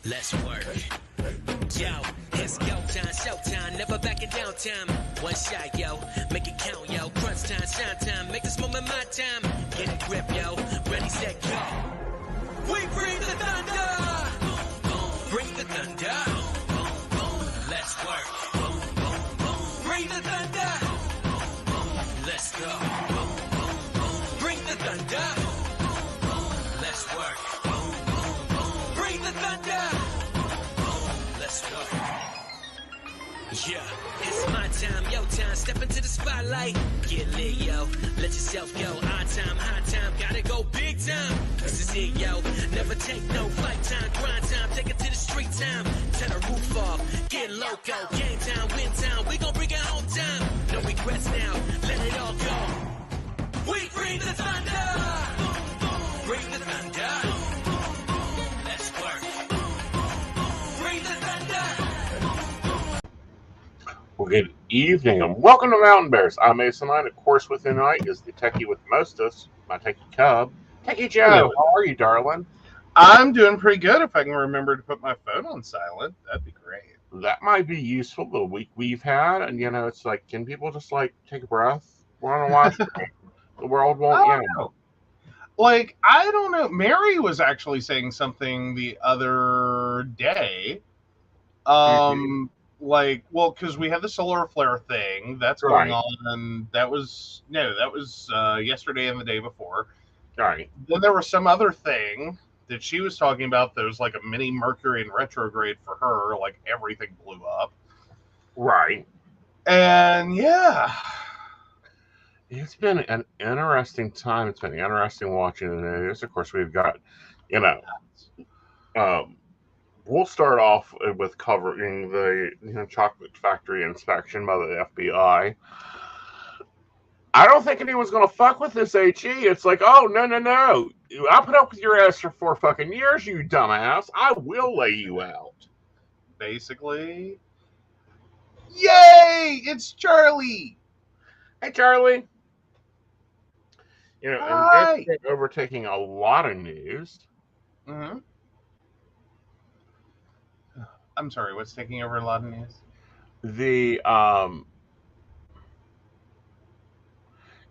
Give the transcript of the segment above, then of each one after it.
Let's work. Yo, it's go time, showtime, never backing down time. One shot, yo, make it count, yo. Crunch time, shine time, make this moment my time. Get a grip, yo, ready, set, go. We bring the thunder. Bring the thunder. Let's work. Bring the thunder. Let's go. Bring the thunder. Let's work. Bring the thunder. Let's go. Yeah, it's my time, your time. Step into the spotlight. Get lit, yo. Let yourself go. Our time, high time. Gotta go big time. This is it, yo. Never take no fight time. Grind time. Take it to the street time. Turn the roof off. Get loco. Game time, win time. We gon' bring it home time. No regrets now. Let it all go. We bring the thunder. Bring the thunder. Let's work. Bring the thunder. Well, good evening and welcome to Mountain Bears. I'm Aeson. Of course, with me tonight is the techie with mostest, my techie cub, Techie Joe. Hello. How are you, darling? I'm doing pretty good. If I can remember to put my phone on silent, that'd be great. That might be useful the week we've had, and it's like, can people just like take a breath? We're on a live stream. The world won't, know. Like, I don't know. Mary was actually saying something the other day. Like, well, because we had the solar flare thing that's going Right. on. That was yesterday and the day before. Right. Then there was some other thing that she was talking about. There was like a mini Mercury in retrograde for her. Like, everything blew up. Right. And yeah. It's been an interesting time. It's been interesting watching the news. Of course, we've got, we'll start off with covering the chocolate factory inspection by the FBI. I don't think anyone's going to fuck with this HE. It's like, oh, no. I put up with your ass for 4 fucking years, you dumbass. I will lay you out. Basically. Yay! It's Charlie! Hey, Charlie. Hi. And it's overtaking a lot of news. Mm-hmm. I'm sorry, what's taking over a lot of news? The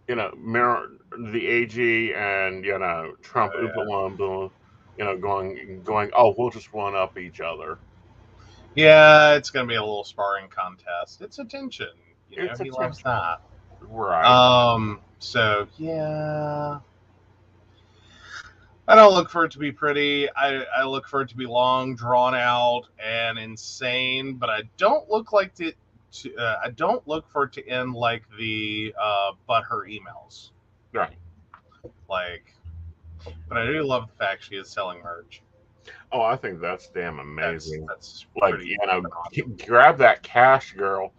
the AG and Trump going, oh, we'll just one up each other. Yeah, it's gonna be a little sparring contest. It's attention. He loves that. Right. So yeah. I don't look for it to be pretty. I look for it to be long, drawn out, and insane. But I don't look like I don't look for it to end like the butthurt emails. Right. But I do love the fact she is selling merch. Oh, I think that's damn amazing. That's like, grab that cash, girl.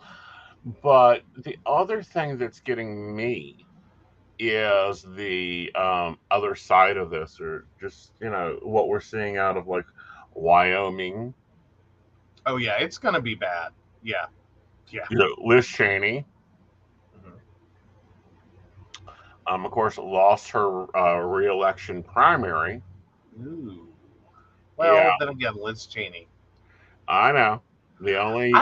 But the other thing that's getting me is the other side of this, or just what we're seeing out of like Wyoming. Oh yeah, it's gonna be bad. Yeah. Liz Cheney, of course, lost her re-election primary. Ooh. Well, then again, Liz Cheney. I know. The only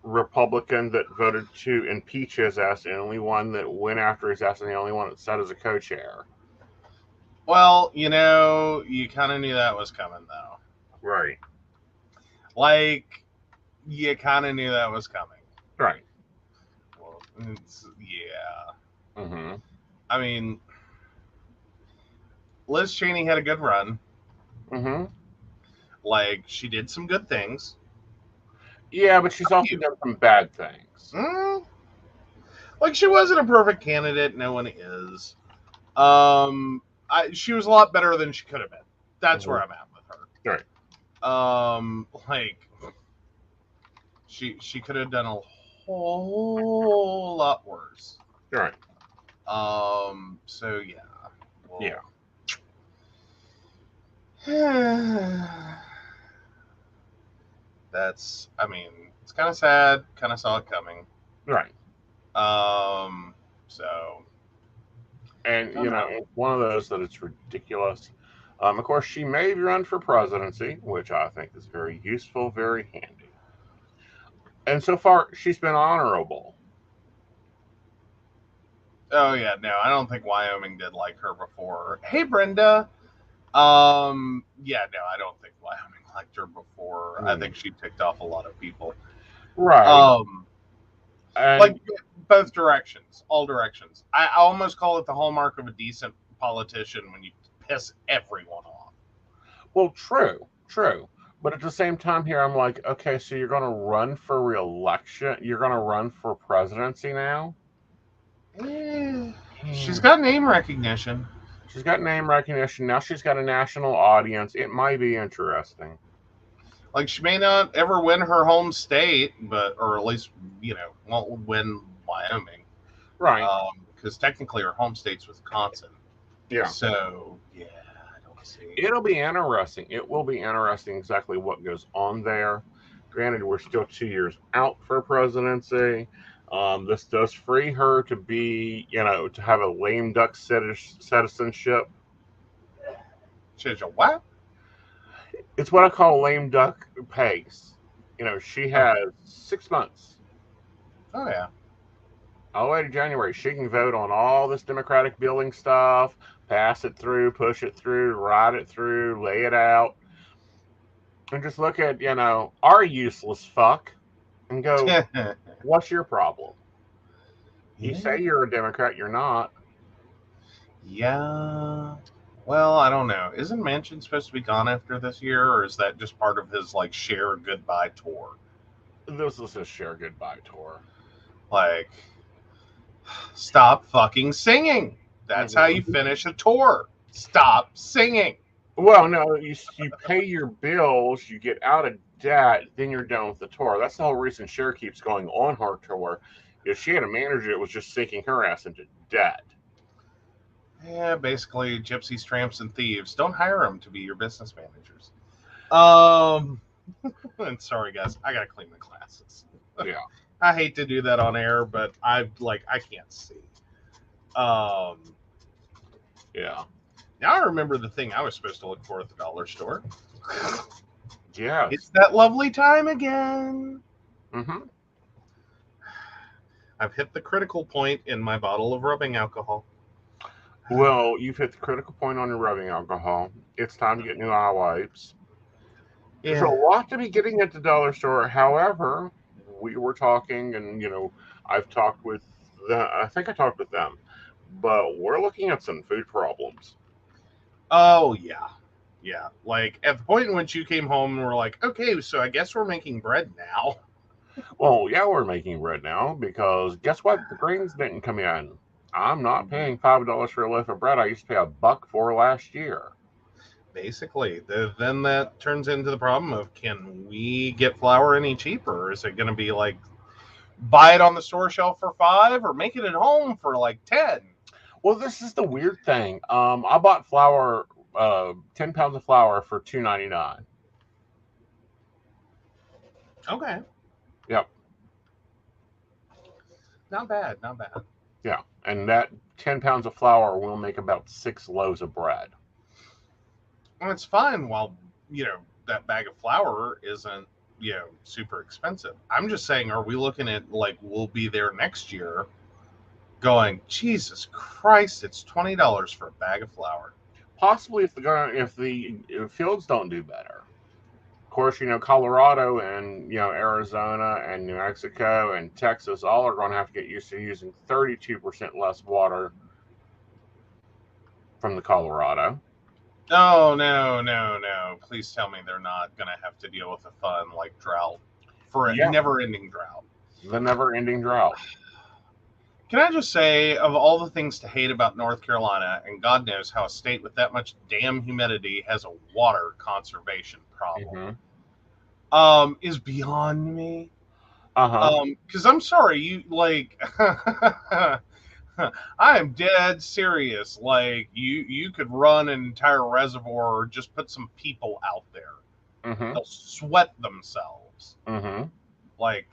Republican that voted to impeach his ass, the only one that went after his ass, and the only one that sat as a co-chair. Well, you kind of knew that was coming, though. Right. Like, you kind of knew that was coming. Right. Well, yeah. Mm-hmm. I mean, Liz Cheney had a good run. Mm-hmm. Like, she did some good things. Yeah, but she's also done some bad things. Like, she wasn't a perfect candidate. No one is. She was a lot better than she could have been. That's where I'm at with her. Right. Like, she could have done a whole lot worse. Right. So yeah. Well, yeah. It's kind of sad. Kind of saw it coming. Right. So. And, it's one of those that it's ridiculous. Of course, she may run for presidency, which I think is very useful, very handy. And so far, she's been honorable. Oh yeah, no, I don't think Wyoming did like her before. Hey Brenda. Yeah, no, I don't think Wyoming liked her before. I think she ticked off a lot of people. Right. Like And both directions, all directions. I almost call it the hallmark of a decent politician when you piss everyone off. well, true. But at the same time here, I'm like, okay, so you're going to run for re-election? You're going to run for presidency now? She's got name recognition. She's got name recognition. Now she's got a national audience. It might be interesting. Like she may not ever win her home state, but or at least won't win Wyoming, Right. Because technically her home state's Wisconsin. Yeah. So yeah, I don't see. It'll be interesting. It will be interesting exactly what goes on there. Granted, we're still 2 years out for presidency. This does free her to be, to have a lame duck citizenship. She's a what? It's what I call lame duck pace. She has 6 months. Oh yeah. All the way to January. She can vote on all this Democratic building stuff, pass it through, push it through, ride it through, lay it out. And just look at, our useless fuck and go, what's your problem? You say you're a Democrat, you're not. Yeah. Well, I don't know. Isn't Manchin supposed to be gone after this year, or is that just part of his share goodbye tour? This is his share goodbye tour. Like, stop fucking singing. That's how you finish a tour. Stop singing. Well, no, you pay your bills, you get out of debt, then you're done with the tour. That's the whole reason Cher keeps going on her tour. If she had a manager that was just sinking her ass into debt. Yeah, basically, gypsies, tramps, and thieves. Don't hire them to be your business managers. And sorry, guys, I gotta clean my glasses. Yeah. I hate to do that on air, but I can't see. Yeah. Now I remember the thing I was supposed to look for at the dollar store. Yeah. It's that lovely time again. Mm-hmm. I've hit the critical point in my bottle of rubbing alcohol. Well, you've hit the critical point on your rubbing alcohol. It's time to get new eye wipes. Yeah. There's a lot to be getting at the dollar store. However, we were talking, and I've talked with them. I think I talked with them, but we're looking at some food problems. Oh yeah. Like at the point in which you came home and were like, okay, so I guess we're making bread now. Well, yeah, we're making bread now because guess what? The grains didn't come in. I'm not paying $5 for a loaf of bread I used to pay $1 for last year. Basically, then that turns into the problem of, can we get flour any cheaper? Or is it going to be like buy it on the store shelf for $5 or make it at home for $10? Well, this is the weird thing. I bought flour, 10 pounds of flour for $2.99. Okay. Yep. Not bad. Yeah, and that 10 pounds of flour will make about 6 loaves of bread. Well, it's fine while, that bag of flour isn't, super expensive. I'm just saying, are we looking at, we'll be there next year going, Jesus Christ, it's $20 for a bag of flour. Possibly if the fields don't do better. Of course, Colorado and, Arizona and New Mexico and Texas all are going to have to get used to using 32% less water from the Colorado. Oh, no. Please tell me they're not going to have to deal with a fun, drought for a never-ending drought. The never-ending drought. Can I just say, of all the things to hate about North Carolina, and God knows how a state with that much damn humidity has a water conservation problem, is beyond me. Because I'm sorry, you I am dead serious. You could run an entire reservoir or just put some people out there. Mm-hmm. They'll sweat themselves. Mm-hmm.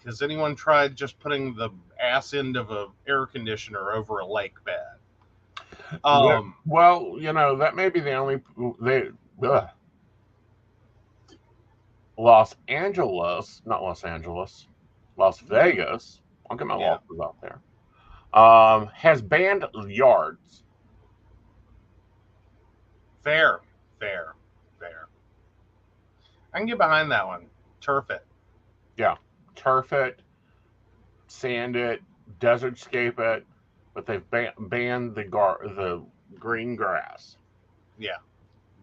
Has anyone tried just putting the ass end of an air conditioner over a lake bed? Well, that may be the only ugh. Los Angeles, not Los Angeles, Las Vegas. I'll get my Yeah. losses out there. Has banned yards. Fair. I can get behind that one. Turf it. Yeah, turf it, sand it, desertscape it, but they've banned the green grass. Yeah.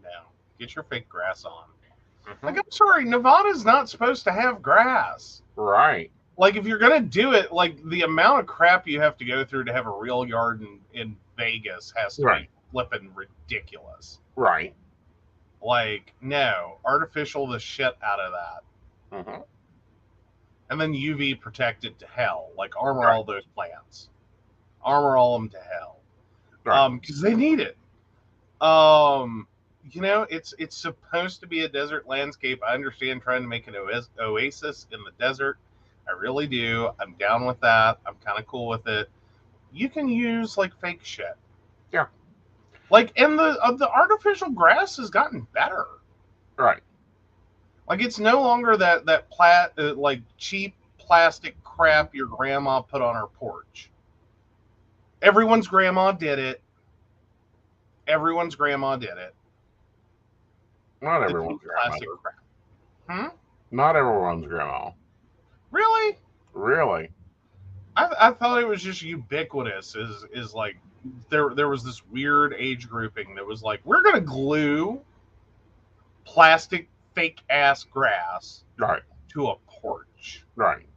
No. Get your fake grass on. Mm-hmm. Like, I'm sorry, Nevada's not supposed to have grass. Right. Like, if you're going to do it, like, the amount of crap you have to go through to have a real yard in Vegas has to be flipping ridiculous. Right. Like, no. Artificial the shit out of that. Mm-hmm. And then UV protected to hell. Like, armor all those plants. Armor all them to hell. Right. Because they need it. It's supposed to be a desert landscape. I understand trying to make an oasis in the desert. I really do. I'm down with that. I'm kind of cool with it. You can use like fake shit. Yeah. Like, and the artificial grass has gotten better. Right. Like, it's no longer that like cheap plastic crap your grandma put on her porch. Everyone's grandma did it. Not everyone's grandma. Crap. Not everyone's grandma. Really? Really? I thought it was just ubiquitous. Is like there was this weird age grouping that was like, we're gonna glue plastic fake ass grass to a porch. Right.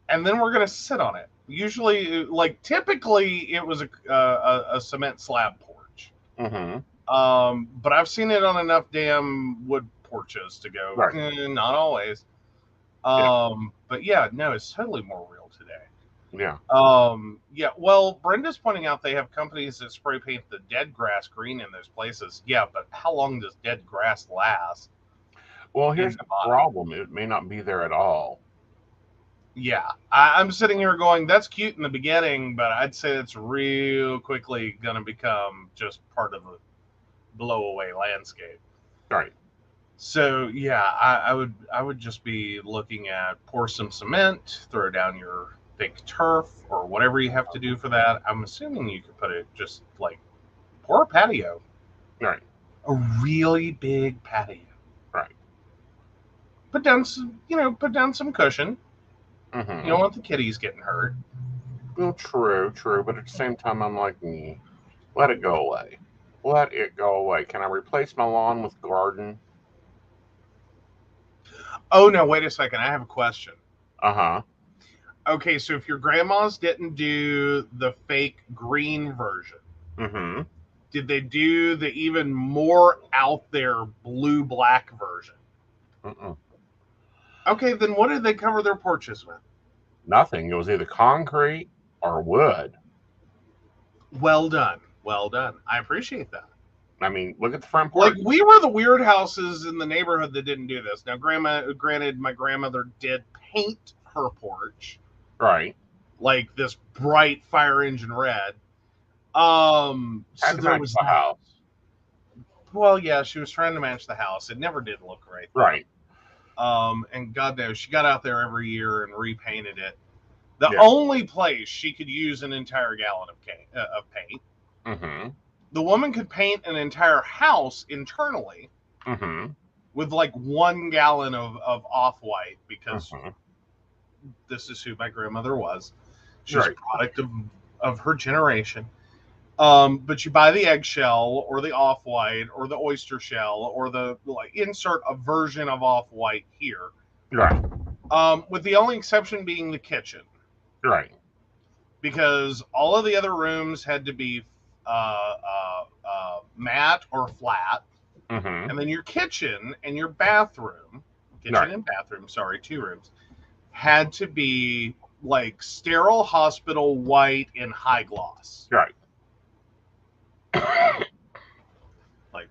And then we're gonna sit on it. Usually, like typically, it was a cement slab porch. Mm-hmm. But I've seen it on enough damn wood porches to go. Not always. But yeah, no, it's totally more real today. Yeah. Yeah. Well, Brenda's pointing out they have companies that spray paint the dead grass green in those places. Yeah, but how long does dead grass last? Well, here's the problem. It may not be there at all. Yeah, I'm sitting here going, that's cute in the beginning, but I'd say it's real quickly going to become just part of a blow-away landscape. Right. So yeah, I would just be looking at pour some cement, throw down your fake turf or whatever you have to do for that. I'm assuming you could put it just like pour a patio. Right. A really big patio. Right. Put down some cushion. Mm-hmm. You don't want the kitties getting hurt. Well, true, but at the same time, I'm like, let it go away. Let it go away. Can I replace my lawn with garden? Oh, no, wait a second. I have a question. Uh-huh. Okay, so if your grandmas didn't do the fake green version, mm-hmm. did they do the even more out there blue-black version? Mm-mm. Okay, then what did they cover their porches with? Nothing. It was either concrete or wood. Well done. I appreciate that. I mean, look at the front porch. Like, we were the weird houses in the neighborhood that didn't do this. Now, granted, my grandmother did paint her porch. Right. Like this bright fire engine red. So there was the house. Well, yeah, she was trying to match the house. It never did look right. Right. And God knows, she got out there every year and repainted it. The only place she could use an entire gallon of paint. Mm-hmm. The woman could paint an entire house internally with like 1 gallon of off-white because this is who my grandmother was. She's a product of her generation. But you buy the eggshell or the off-white or the oyster shell or the insert a version of off-white here. Right. With the only exception being the kitchen. Right. Because all of the other rooms had to be matte or flat. And then your kitchen and your bathroom, and bathroom, 2 rooms, had to be like sterile hospital white and high gloss. Right. Like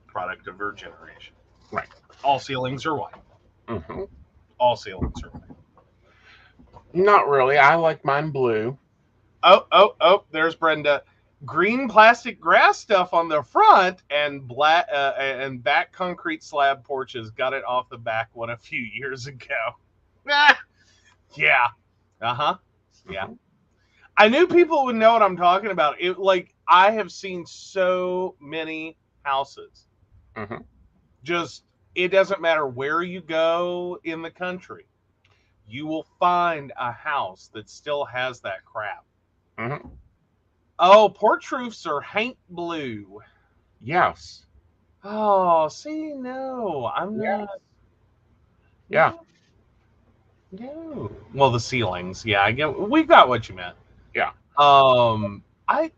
product of her generation. Right. All ceilings are white. All ceilings are white. Not really. I like mine blue. Oh, there's Brenda. green plastic grass stuff on the front and black and back concrete slab porches. Got it off the back one a few years ago. Yeah. Uh-huh. Yeah. I knew people would know what I'm talking about. I have seen so many houses. Mm-hmm. Just, it doesn't matter where you go in the country, you will find a house that still has that crap. Mm-hmm. Oh, porch roofs are haint blue. Yes. Oh, see, no, I'm Yeah. not. Yeah. No. Well, the ceilings, yeah, we got what you meant. Yeah. I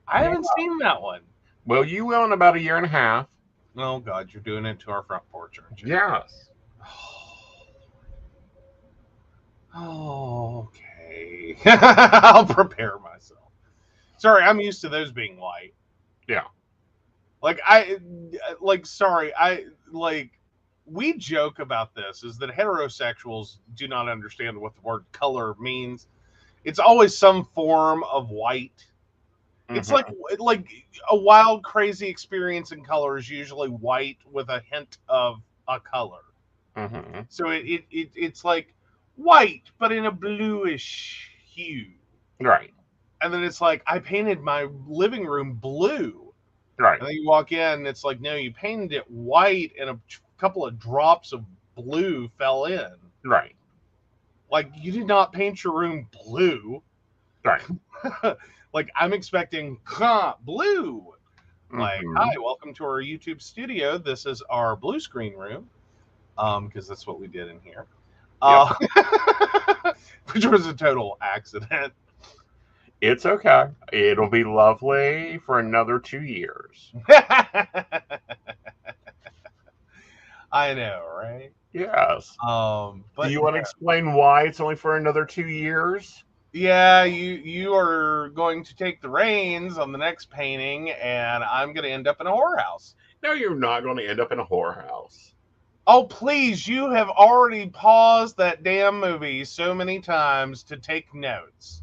haven't seen that one. Well, you will in about a year and a half. Oh God, you're doing it to our front porch, aren't you? Yes. Oh, okay. I'll prepare myself. Sorry, I'm used to those being white. Yeah. We joke about this, is that heterosexuals do not understand what the word color means. It's always some form of white. It's like a wild, crazy experience in color is usually white with a hint of a color. Mm-hmm. So it's like white, but in a bluish hue. Right. And then it's like, I painted my living room blue. Right. And then you walk in, and it's like, no, you painted it white, and a couple of drops of blue fell in. Right. Like, you did not paint your room blue. Right. Like, I'm expecting blue. Mm-hmm. Like, hi, welcome to our YouTube studio. This is our blue screen room. Because that's what we did in here. Which was a total accident. It's okay. It'll be lovely for another 2 years. I know, right? Yes. But do you want to explain why it's only for another 2 years? Yeah, you are going to take the reins on the next painting, and I'm going to end up in a whorehouse. No, you're not going to end up in a whorehouse. Oh, please, you have already paused that damn movie so many times to take notes.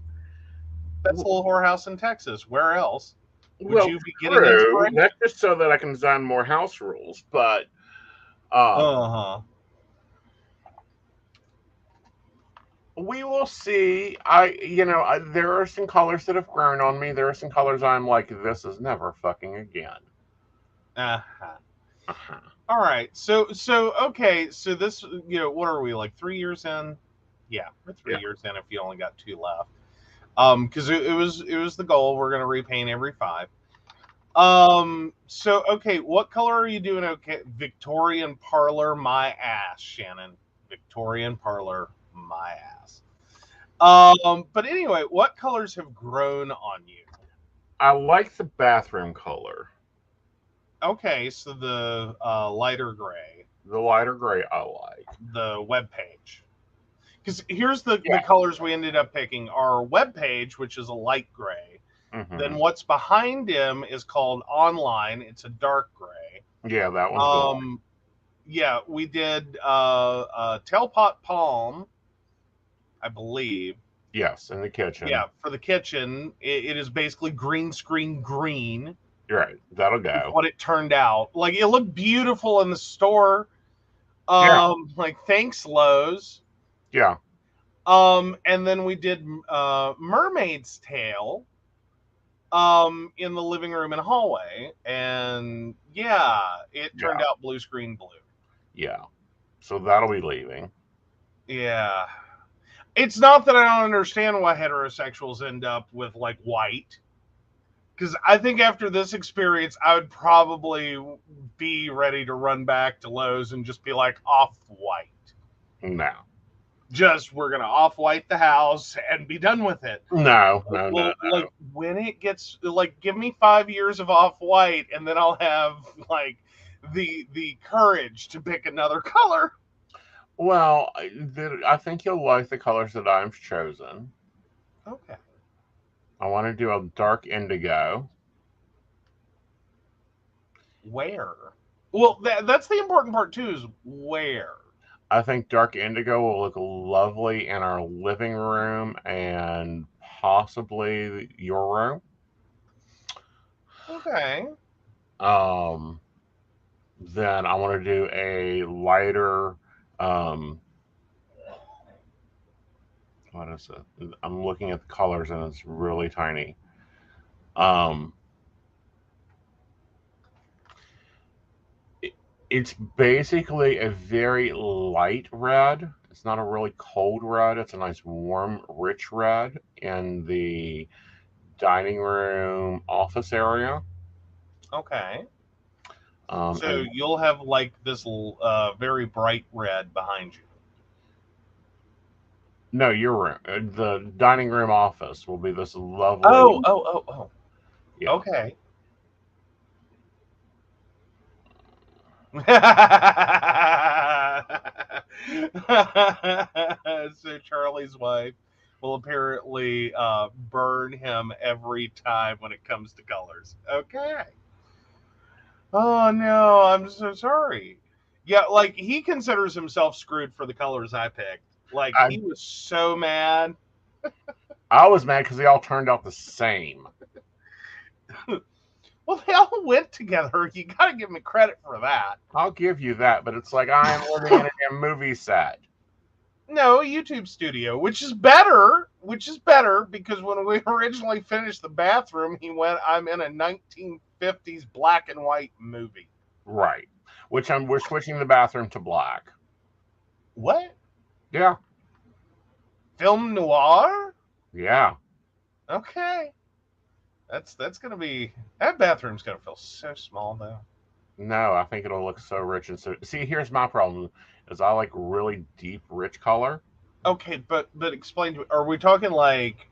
That's a little whorehouse in Texas. Where else would you be getting inspiration? That's just so that I can design more house rules, but we will see. There are some colors that have grown on me. There are some colors I'm like, this is never fucking again. All right. So okay. So this, what are we, like 3 years in? Yeah, we're 3 years in if you only got 2 left. Because it was the goal. We're gonna repaint every 5. So okay, what color are you doing? Okay, Victorian parlor, my ass, Shannon. Victorian parlor, my ass. But anyway, what colors have grown on you? I like the bathroom color. Okay, so the lighter gray. The lighter gray I like. The web page. Because here's the colors we ended up picking. Our web page, which is a light gray. Mm-hmm. Then what's behind him is called online. It's a dark gray. Yeah, that one's good. Yeah, we did tailpot palm, I believe. Yes, in the kitchen. Yeah, for the kitchen, it is basically green screen green. You're right. That'll go. What it turned out. Like, it looked beautiful in the store. Like, thanks, Lowe's. Yeah. And then we did Mermaid's Tail in the living room and hallway. And yeah, it turned out blue screen blue. Yeah. So that'll be leaving. Yeah. It's not that I don't understand why heterosexuals end up with like white. Because I think after this experience, I would probably be ready to run back to Lowe's and just be like, off-white. No. Just, we're going to off-white the house and be done with it. No. Like, when it gets, like, give me 5 years of off-white, and then I'll have, like, the courage to pick another color. Well, I think you'll like the colors that I've chosen. Okay. I want to do a dark indigo. Where? Well, that's the important part, too, is where. I think dark indigo will look lovely in our living room and possibly your room. Okay. Then I want to do a lighter. What is it? I'm looking at the colors and it's really tiny. Um, it's basically a very light red. It's not a really cold red. It's a nice, warm, rich red in the dining room office area. Okay. Um, So and you'll have like this very bright red behind you. no, your room, the dining room office will be this lovely. Oh. Yeah, Okay. So Charlie's wife will apparently burn him every time when it comes to colors. Okay. Oh no, I'm so sorry. Yeah, like he considers himself screwed for the colors I picked. Like I he was so mad. I was mad because they all turned out the same. Well, they all went together. You got to give me credit for that. I'll give you that, but it's like I am living in a damn movie set. No, a YouTube studio, which is better. Which is better because when we originally finished the bathroom, he went, "I'm in a 1950s black and white movie." Right. We're switching the bathroom to black. What? Yeah. Film noir? Yeah. Okay. That's gonna be, that bathroom's gonna feel so small though. No, I think it'll look so rich and so. See, here's my problem: is I like really deep, rich color. Okay, but explain to me. Are we talking like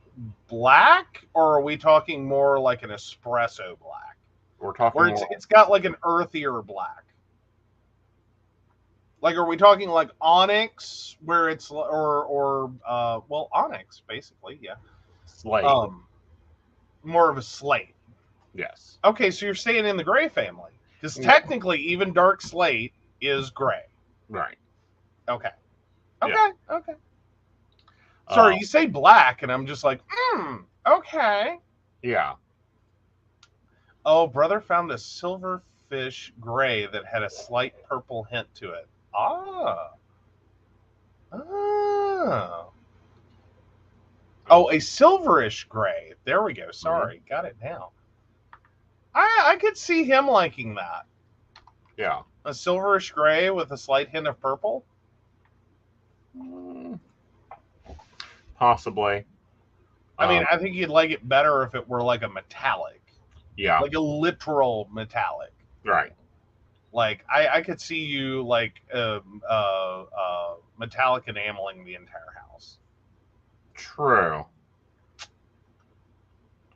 black, or are we talking more like an espresso black, We're talking where more. it's got like an earthier black? Like, are we talking like onyx, where it's well, onyx basically, yeah. Slate. More of a slate. Yes. Okay, so you're staying in the gray family because technically, even dark slate is gray. Right. Okay. Yeah. Okay. Sorry, Uh, you say black, and I'm just like, okay. Yeah. Oh, brother found a silverfish gray that had a slight purple hint to it. Ah. Oh, a silverish gray. There we go. Sorry, got it now. I could see him liking that. Yeah. A silverish gray with a slight hint of purple. Possibly. I mean, I think you'd like it better if it were like a metallic. Yeah. Like a literal metallic. Right. Like I could see you like metallic enameling the entire house. True.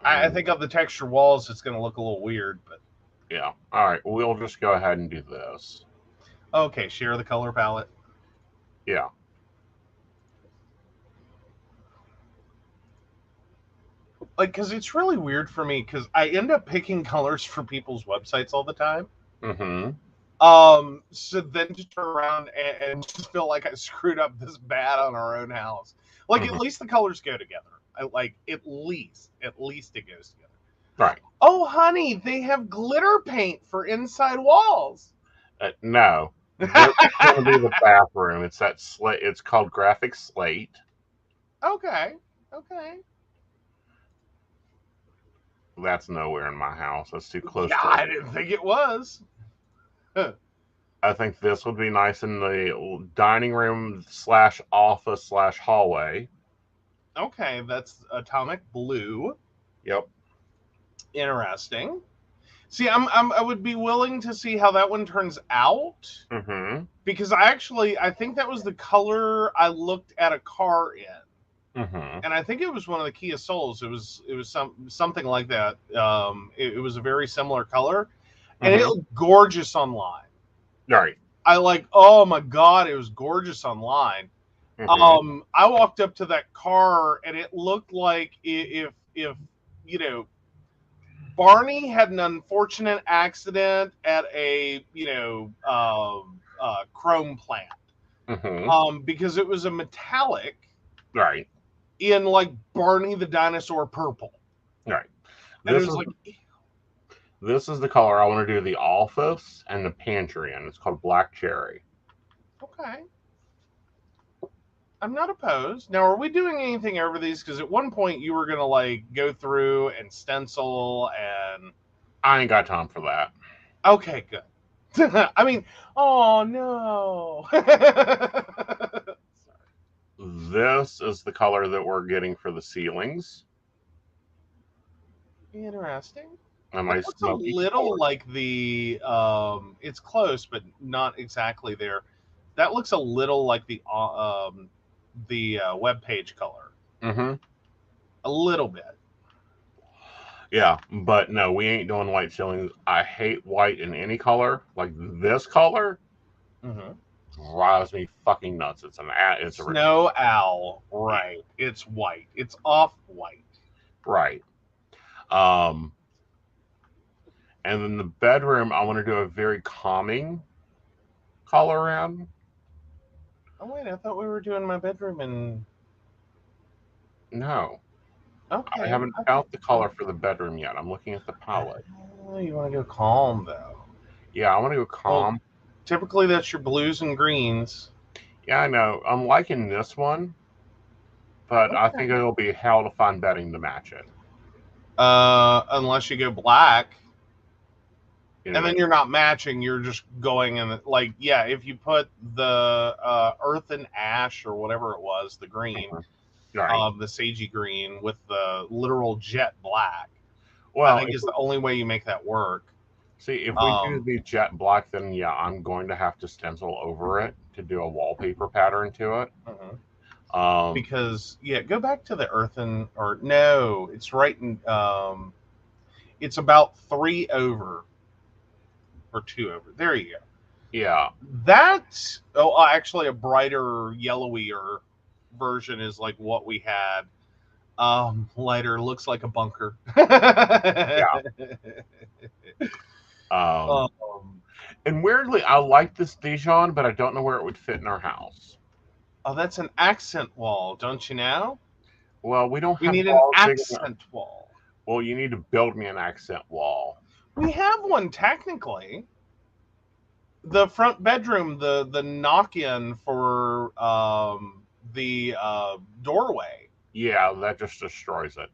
I think on the texture walls it's going to look a little weird, but yeah. All right. We'll just go ahead and do this. okay. Share the color palette. Yeah. Like, because it's really weird for me because I end up picking colors for people's websites all the time. Mm-hmm. So then to turn around and just feel like I screwed up this bad on our own house. Like, at least the colors go together. Like, at least it goes together. Right. Oh, honey, they have glitter paint for inside walls. No. This is going to be the bathroom. It's that slate. It's called graphic slate. Okay. That's nowhere in my house. That's too close Yeah, to I didn't think it was. I think this would be nice in the dining room / office / hallway. Okay, that's atomic blue. Yep. Interesting. See, I would be willing to see how that one turns out. Mm-hmm. Because I think that was the color I looked at a car in. Mm-hmm. And I think it was one of the Kia Souls. It was something like that. It was a very similar color, and it looked gorgeous online. Right. I oh my god, it was gorgeous online. Mm-hmm. I walked up to that car, and it looked like if you know, Barney had an unfortunate accident at a chrome plant. Mm-hmm. Because it was a metallic. Right. In like Barney the dinosaur purple. Right. And it was like, This is the color I want to do the office and the pantry in. It's called Black Cherry. Okay. I'm not opposed. Now, are we doing anything over these? Because at one point you were going to like go through and stencil and... I ain't got time for that. Okay, good. I mean, oh no. This is the color that we're getting for the ceilings. Interesting. And my It's a little color. like the it's close but not exactly there. That looks a little like the web page color. Mm-hmm. A little bit. Yeah, but no, we ain't doing white ceilings. I hate white in any color. Like this color drives me fucking nuts. It's a Snow owl, right? It's white. It's off white, right. And then the bedroom, I want to do a very calming color in. Oh wait, I thought we were doing my bedroom and... No. Okay. I haven't found the color for the bedroom yet. I'm looking at the palette. Oh, you want to go calm though? Yeah, I want to go calm. Well, typically that's your blues and greens. Yeah, I know. I'm liking this one, but I think it'll be hell to find bedding to match it. Unless you go black. You And then you're not matching, you're just going in like, yeah, if you put the earth and ash or whatever it was, the green, right. the sagey green with the literal jet black, well, I think is the only way you make that work. See, if we do the jet black, then yeah, I'm going to have to stencil over it to do a wallpaper pattern to it. Because, yeah, go back to the earthen, or no, it's right in, it's about 3 over. Or 2 over. There you go. Yeah. That's actually a brighter, yellowier version is like what we had. Lighter looks like a bunker. Yeah. And weirdly, I like this Dijon, but I don't know where it would fit in our house. Oh, that's an accent wall, don't you know? Well, we don't. We need an accent wall. Well, you need to build me an accent wall. We have one technically. The front bedroom, the knock-in for the doorway. Yeah, that just destroys it.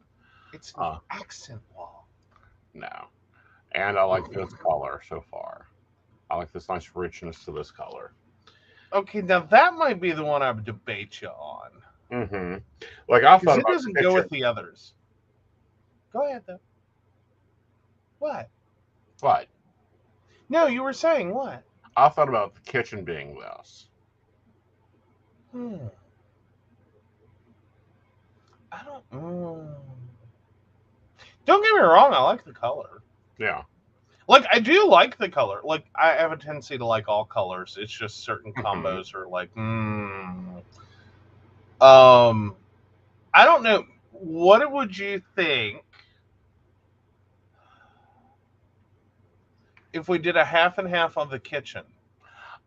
It's an accent wall. No. And I like this color so far. I like this nice richness to this color. Okay, now that might be the one I would debate you on. Mm-hmm. Like I thought it doesn't go with the others. Go ahead though. What? What? No, you were saying what? I thought about the kitchen being this. I don't. Don't get me wrong. I like the color. Yeah. Like I do like the color. Like I have a tendency to like all colors. It's just certain combos are like. I don't know. What would you think if we did a half and half on the kitchen?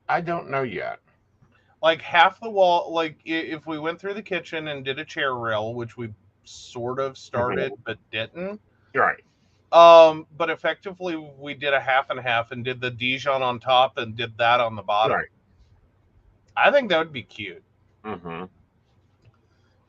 I don't know yet. Like half the wall, like if we went through the kitchen and did a chair rail, which we sort of started but didn't. Right. But effectively we did a half and half and did the Dijon on top and did that on the bottom. Right. I think that would be cute. Mm-hmm.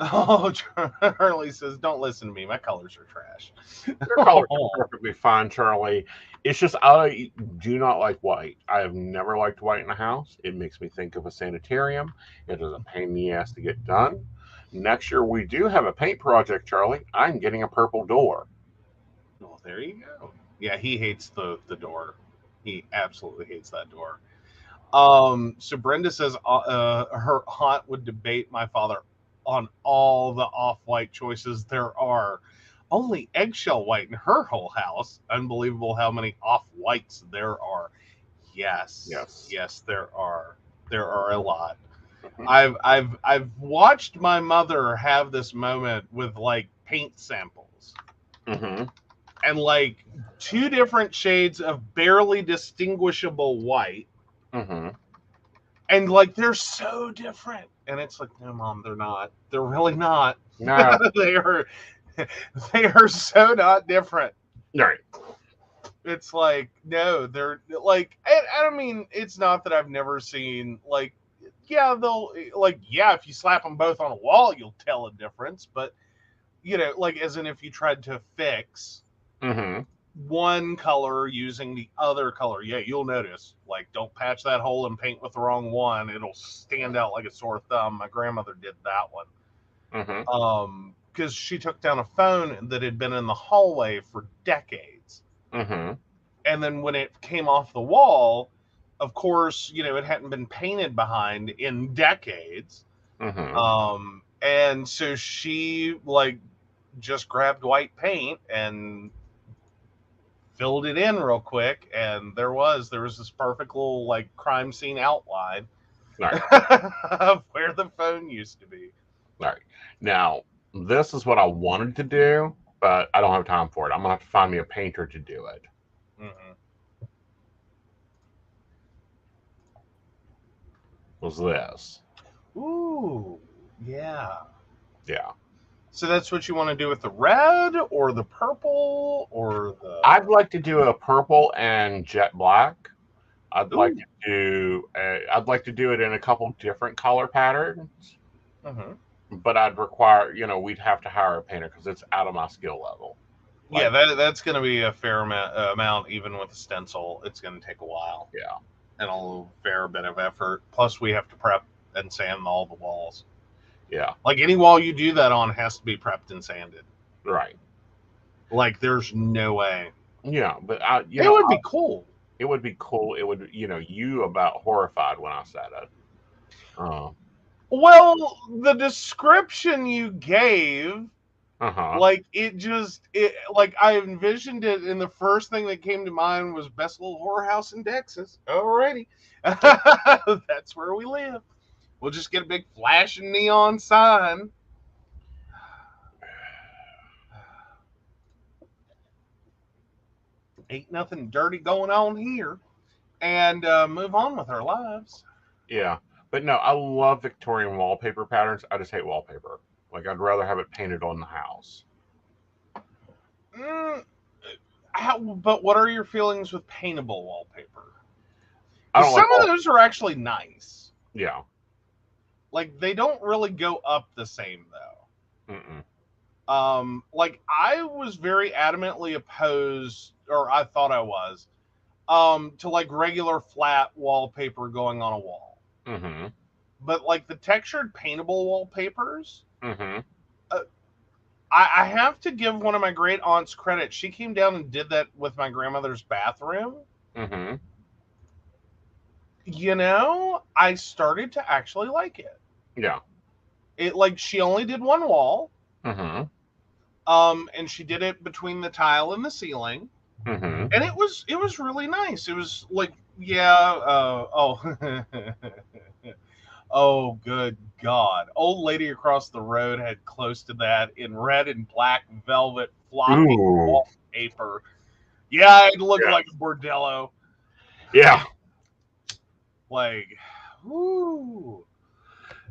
Oh, Charlie says, don't listen to me. My colors are trash. Your colors are perfectly fine, Charlie. It's just I do not like white. I have never liked white in a house. It makes me think of a sanitarium. It is a pain in the ass to get done. Next year, we do have a paint project, Charlie. I'm getting a purple door. Well, there you go. Yeah, he hates the door. He absolutely hates that door. So Brenda says her aunt would debate my father on all the off-white choices there are. Only eggshell white in her whole house. Unbelievable how many off-whites there are. Yes, there are. There are a lot. I've watched my mother have this moment with like paint samples. And like 2 different shades of barely distinguishable white. And like they're so different. And it's like, no, Mom, they're not. They're really not. No. They are so not different. Right. It's like, no, they're like, and I mean, it's not that I've never seen, like, yeah, they'll, like, yeah, if you slap them both on a wall, you'll tell a difference. But, like, as in if you tried to fix one color using the other color, yeah, you'll notice. Like, don't patch that hole and paint with the wrong one. It'll stand out like a sore thumb. My grandmother did that one. Because she took down a phone that had been in the hallway for decades. And then when it came off the wall, of course, it hadn't been painted behind in decades. And so she, like, just grabbed white paint and filled it in real quick, and there was this perfect little, like, crime scene outline of where the phone used to be. All right. Now, this is what I wanted to do, but I don't have time for it. I'm going to have to find me a painter to do it. Was this. Ooh, yeah. Yeah. So that's what you want to do with the red or the purple or the... I'd like to do a purple and jet black. I'd like to do it in a couple different color patterns. But I'd require, we'd have to hire a painter because it's out of my skill level. Like, yeah, that's going to be a fair amount, even with a stencil. It's going to take a while. Yeah. And a fair bit of effort. Plus, we have to prep and sand all the walls. Yeah. Like, any wall you do that on has to be prepped and sanded. Right. Like, there's no way. Yeah, but it would be cool. It would be cool. It would, you about horrified when I said it. Well, the description you gave, like, like, I envisioned it, and the first thing that came to mind was best little whorehouse in Texas. Alrighty. That's where we live. We'll just get a big flashing neon sign. Ain't nothing dirty going on here. And move on with our lives. Yeah. But no, I love Victorian wallpaper patterns. I just hate wallpaper. Like, I'd rather have it painted on the house. But what are your feelings with paintable wallpaper? Some of those are actually nice. Yeah. Like, they don't really go up the same, though. Like, I was very adamantly opposed, or I thought I was, to, like, regular flat wallpaper going on a wall. But, like, the textured paintable wallpapers, I have to give one of my great aunts credit. She came down and did that with my grandmother's bathroom. I started to actually like it. Yeah. It, like, she only did one wall. And she did it between the tile and the ceiling. And it was really nice. It was like, oh, good God. Old lady across the road had close to that in red and black velvet floppy wallpaper. Yeah, it looked like a bordello. Yeah. Like, whoo.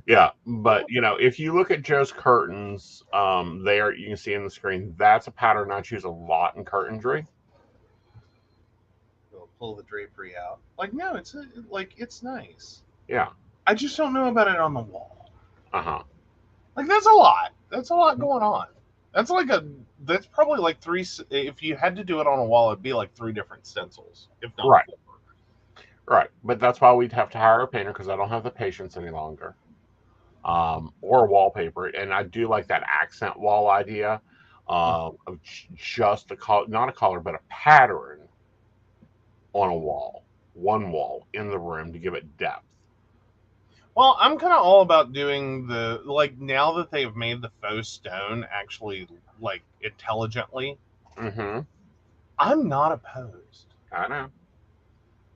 Yeah, but, if you look at Joe's curtains, there, you can see in the screen, that's a pattern I choose a lot in curtainry. We'll pull the drapery out. Like, no, it's nice. Yeah. I just don't know about it on the wall. Like, that's a lot. That's a lot going on. That's probably like three. If you had to do it on a wall, it'd be like 3 different stencils, if not 4. Right. But that's why we'd have to hire a painter, because I don't have the patience any longer. Or wallpaper. And I do like that accent wall idea of just not a color, but a pattern on a wall. One wall in the room to give it depth. Well, I'm kind of all about doing now that they've made the faux stone actually, like, intelligently. I'm not opposed. I know.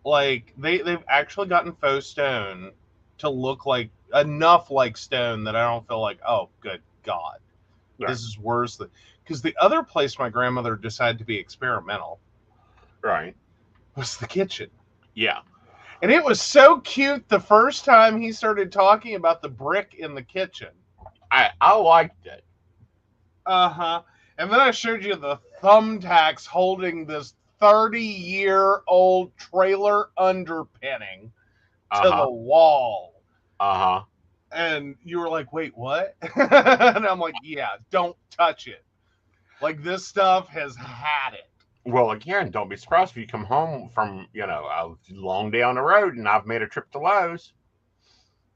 Like, they've actually gotten faux stone to look like enough like stone that I don't feel like, oh, good God, this is worse than... Because the other place my grandmother decided to be experimental was the kitchen. Yeah. And it was so cute the first time he started talking about the brick in the kitchen. I liked it. And then I showed you the thumbtacks holding this 30-year-old trailer underpinning to Uh-huh. the wall. Uh-huh. And you were like, wait, what? And I'm like, yeah, don't touch it. Like, this stuff has had it. Well, again, don't be surprised if you come home from, a long day on the road and I've made a trip to Lowe's.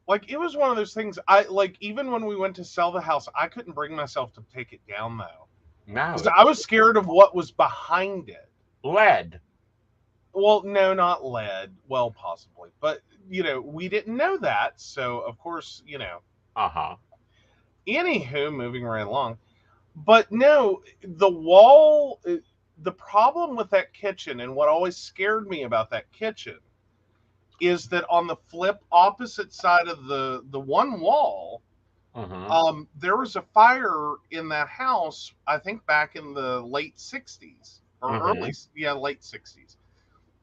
Like, it was one of those things, like, even when we went to sell the house, I couldn't bring myself to take it down, though. No. Because I was scared of what was behind it. Lead. Well, no, not lead. Well, possibly. But, we didn't know that. So, of course, Uh-huh. Anywho, moving right along. But no, the wall, the problem with that kitchen and what always scared me about that kitchen is that on the flip opposite side of the one wall, there was a fire in that house, I think back in the late 60s or late 60s,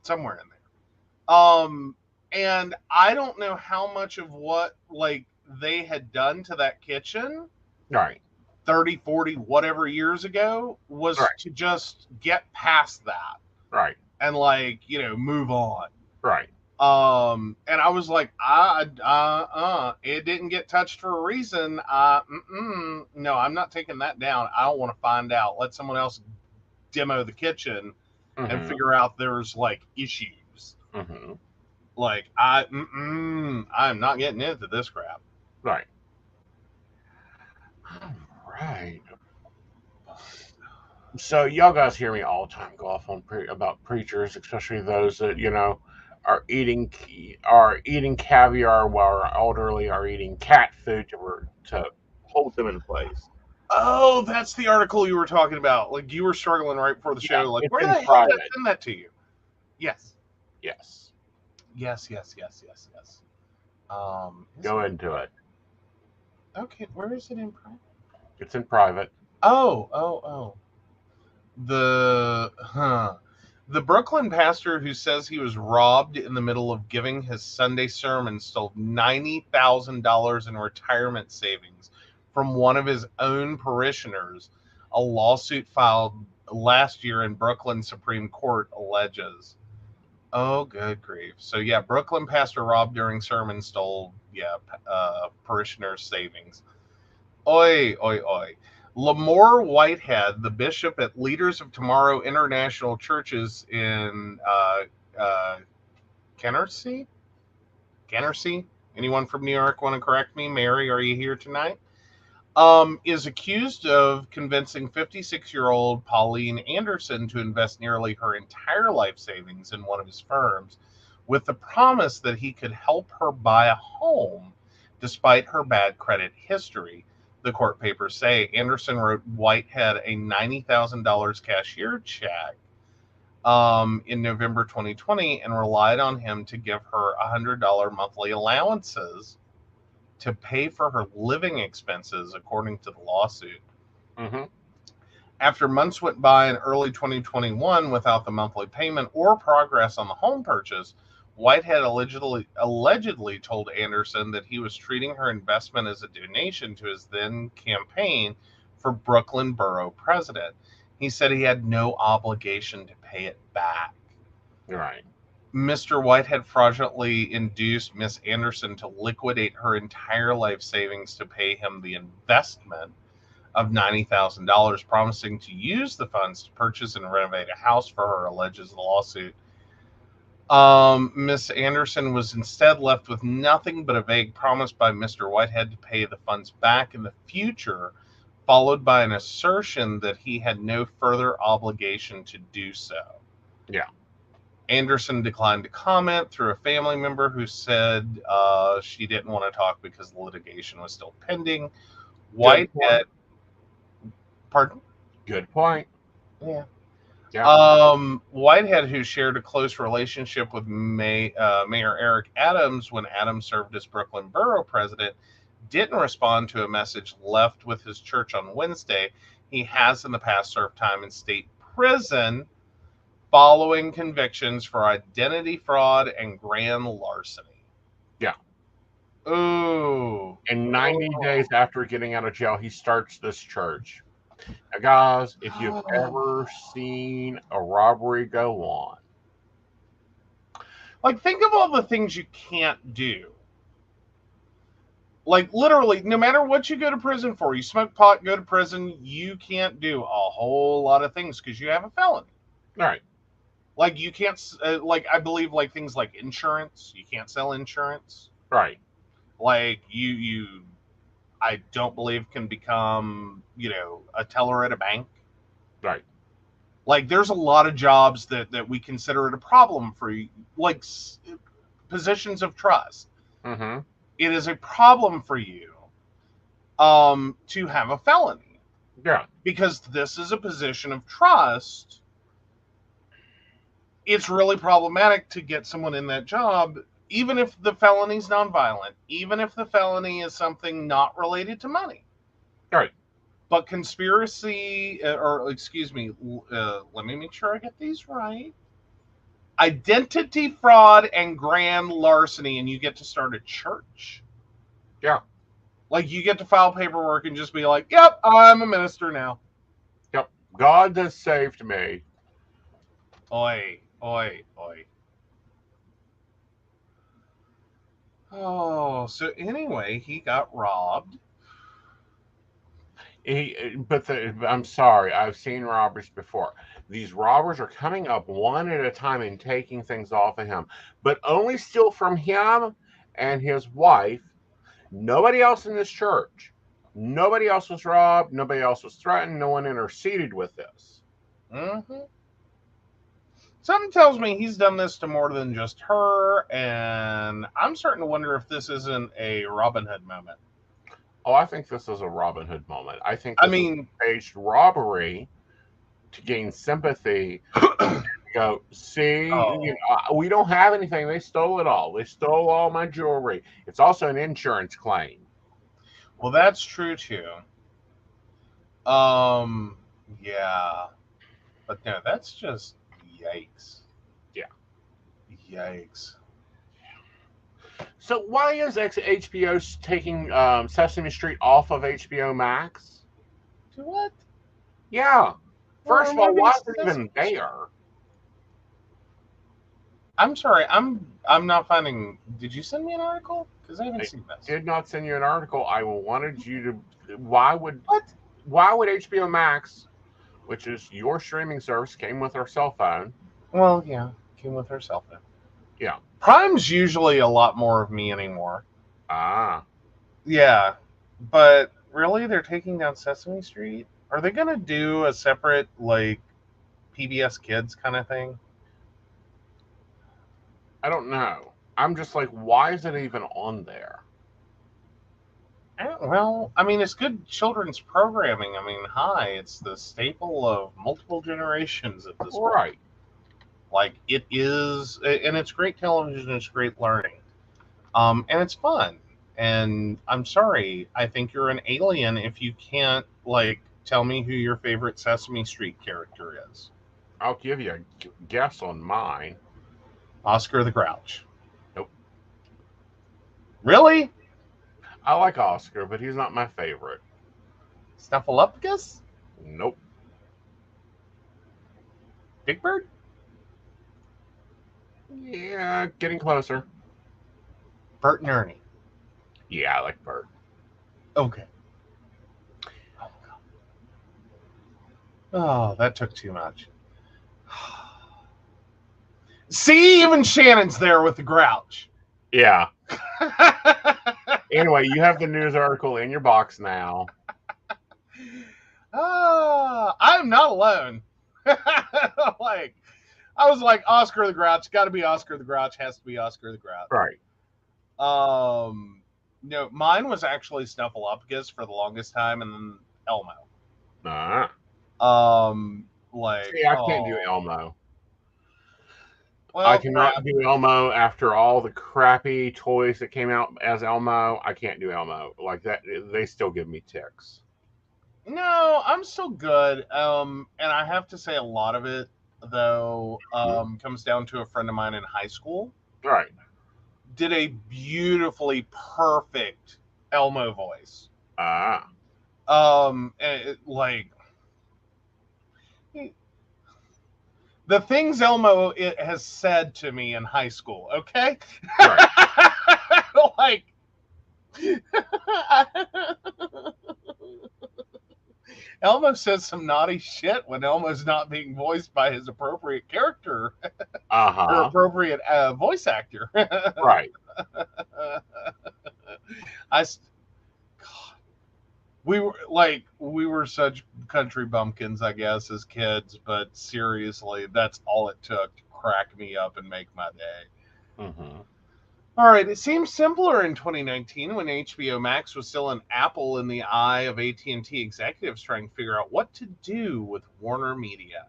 somewhere in there. And I don't know how much of what like they had done to that kitchen, Right. 30, 40, whatever years ago, was to just get past that. Right. And move on. Right. And I was like, it didn't get touched for a reason. No, I'm not taking that down. I don't want to find out. Let someone else demo the kitchen and figure out there's issues. Like I'm not getting into this crap. Right. All right. So y'all guys hear me all the time go off on about preachers, especially those that are eating caviar while our elderly are eating cat food to hold them in place. Oh, that's the article you were talking about. Like, you were struggling right before the show. Like, where the hell did I send that to you? Yes. Yes. Yes. Go into it. Okay, where is it in private? It's in private. Oh. The Brooklyn pastor who says he was robbed in the middle of giving his Sunday sermon stole $90,000 in retirement savings from one of his own parishioners. A lawsuit filed last year in Brooklyn Supreme Court alleges. Oh, good grief. So, yeah, Brooklyn pastor robbed during sermon stole, parishioner's savings. Oi. Lamore Whitehead, the bishop at Leaders of Tomorrow International Churches in Canarsie? Anyone from New York want to correct me? Mary, are you here tonight? Is accused of convincing 56-year-old Pauline Anderson to invest nearly her entire life savings in one of his firms with the promise that he could help her buy a home despite her bad credit history. The court papers say Anderson wrote Whitehead a $90,000 cashier check in November 2020 and relied on him to give her $100 monthly allowances to pay for her living expenses, according to the lawsuit. After months went by in early 2021 without the monthly payment or progress on the home purchase, Whitehead allegedly told Anderson that he was treating her investment as a donation to his then campaign for Brooklyn Borough president. He said he had no obligation to pay it back. Right. Mr. Whitehead fraudulently induced Miss Anderson to liquidate her entire life savings to pay him the investment of $90,000, promising to use the funds to purchase and renovate a house for her, alleges the lawsuit. Miss Anderson was instead left with nothing but a vague promise by Mr. Whitehead to pay the funds back in the future, followed by an assertion that he had no further obligation to do so. Yeah. Anderson declined to comment through a family member who said she didn't want to talk because the litigation was still pending. Whitehead... Pardon? Good point. Yeah. Yeah. Whitehead, who shared a close relationship with Mayor Eric Adams when Adams served as Brooklyn Borough president, didn't respond to a message left with his church on Wednesday. He has in the past served time in state prison following convictions for identity fraud and grand larceny. Yeah. Ooh. And 90 days after getting out of jail, he starts this church. Now, guys, if you've ever seen a robbery go on, Like, think of all the things you can't do. Like, literally, no matter what you go to prison for, you smoke pot, go to prison, you can't do a whole lot of things because you have a felony. right, Like, you can't, like, I believe, like, things like insurance, you can't sell insurance. right, Like, I don't believe can become, a teller at a bank. right. Like, there's a lot of jobs that we consider it a problem for, like, positions of trust. Mm-hmm. It is a problem for you to have a felony. Yeah. Because this is a position of trust. It's really problematic to get someone in that job, even if the felony is nonviolent, even if the felony is something not related to money. Right. But conspiracy, or excuse me, let me make sure I get these right. Identity fraud and grand larceny, and you get to start a church. Yeah. Like, you get to file paperwork and just be like, yep, I'm a minister now. Yep. God has saved me. Oi, oi, oi. Oh, so anyway, he got robbed. I'm sorry, I've seen robbers before. These robbers are coming up one at a time and taking things off of him, but only steal from him and his wife. Nobody else in this church. Nobody else was robbed. Nobody else was threatened. No one interceded with this. Mm-hmm. Something tells me he's done this to more than just her, and I'm starting to wonder if this isn't a Robin Hood moment. Oh, I think this is a Robin Hood moment. I think this is a staged robbery to gain sympathy. Go, see, we don't have anything. They stole it all. They stole all my jewelry. It's also an insurance claim. Well, that's true too. Yeah, but no, that's just yikes. Yeah. Yikes. So why is HBO taking Sesame Street off of HBO Max? To what? Yeah. First of all, why is it Sesame even there? I'm sorry, I'm not finding. Did you send me an article? Because I haven't seen this. I did not send you an article. I wanted you to. Why would HBO Max, which is your streaming service, came with our cell phone? Well, yeah, came with her cell phone. Yeah. Prime's usually a lot more of me anymore. Ah. Yeah, but really, they're taking down Sesame Street? Are they gonna do a separate, like, PBS Kids kind of thing? I don't know. I'm just like, why is it even on there? Well, I mean, it's good children's programming. I mean, it's the staple of multiple generations at this point. Right. Like, it is, and it's great television, it's great learning. And it's fun. And I'm sorry, I think you're an alien if you can't, like, tell me who your favorite Sesame Street character is. I'll give you a guess on mine. Oscar the Grouch. Nope. Really? I like Oscar, but he's not my favorite. Snuffleupagus? Nope. Big Bird? Yeah, getting closer. Bert and Ernie. Yeah, I like Bert. Okay. Oh, that took too much. See, even Shannon's there with the Grouch. Yeah. Anyway, you have the news article in your box now. I'm not alone. Like, I was like, Oscar the Grouch, got to be Oscar the Grouch, has to be Oscar the Grouch. Right. No, mine was actually Snuffleupagus for the longest time, and then Elmo. Like, see, I can't do Elmo. Well, I cannot do Elmo after all the crappy toys that came out as Elmo. I can't do Elmo like that. They still give me tics. No, I'm still good. And I have to say, a lot of it though comes down to a friend of mine in high school. Right. Did a beautifully perfect Elmo voice. Ah. Like, The things Elmo has said to me in high school, okay? Right. Like, Elmo says some naughty shit when Elmo's not being voiced by his appropriate character or appropriate voice actor. Right. I, God, we were such country bumpkins, I guess, as kids. But seriously, that's all it took to crack me up and make my day. Mm-hmm. All right, it seems simpler in 2019 when HBO Max was still an apple in the eye of AT&T executives trying to figure out what to do with Warner Media.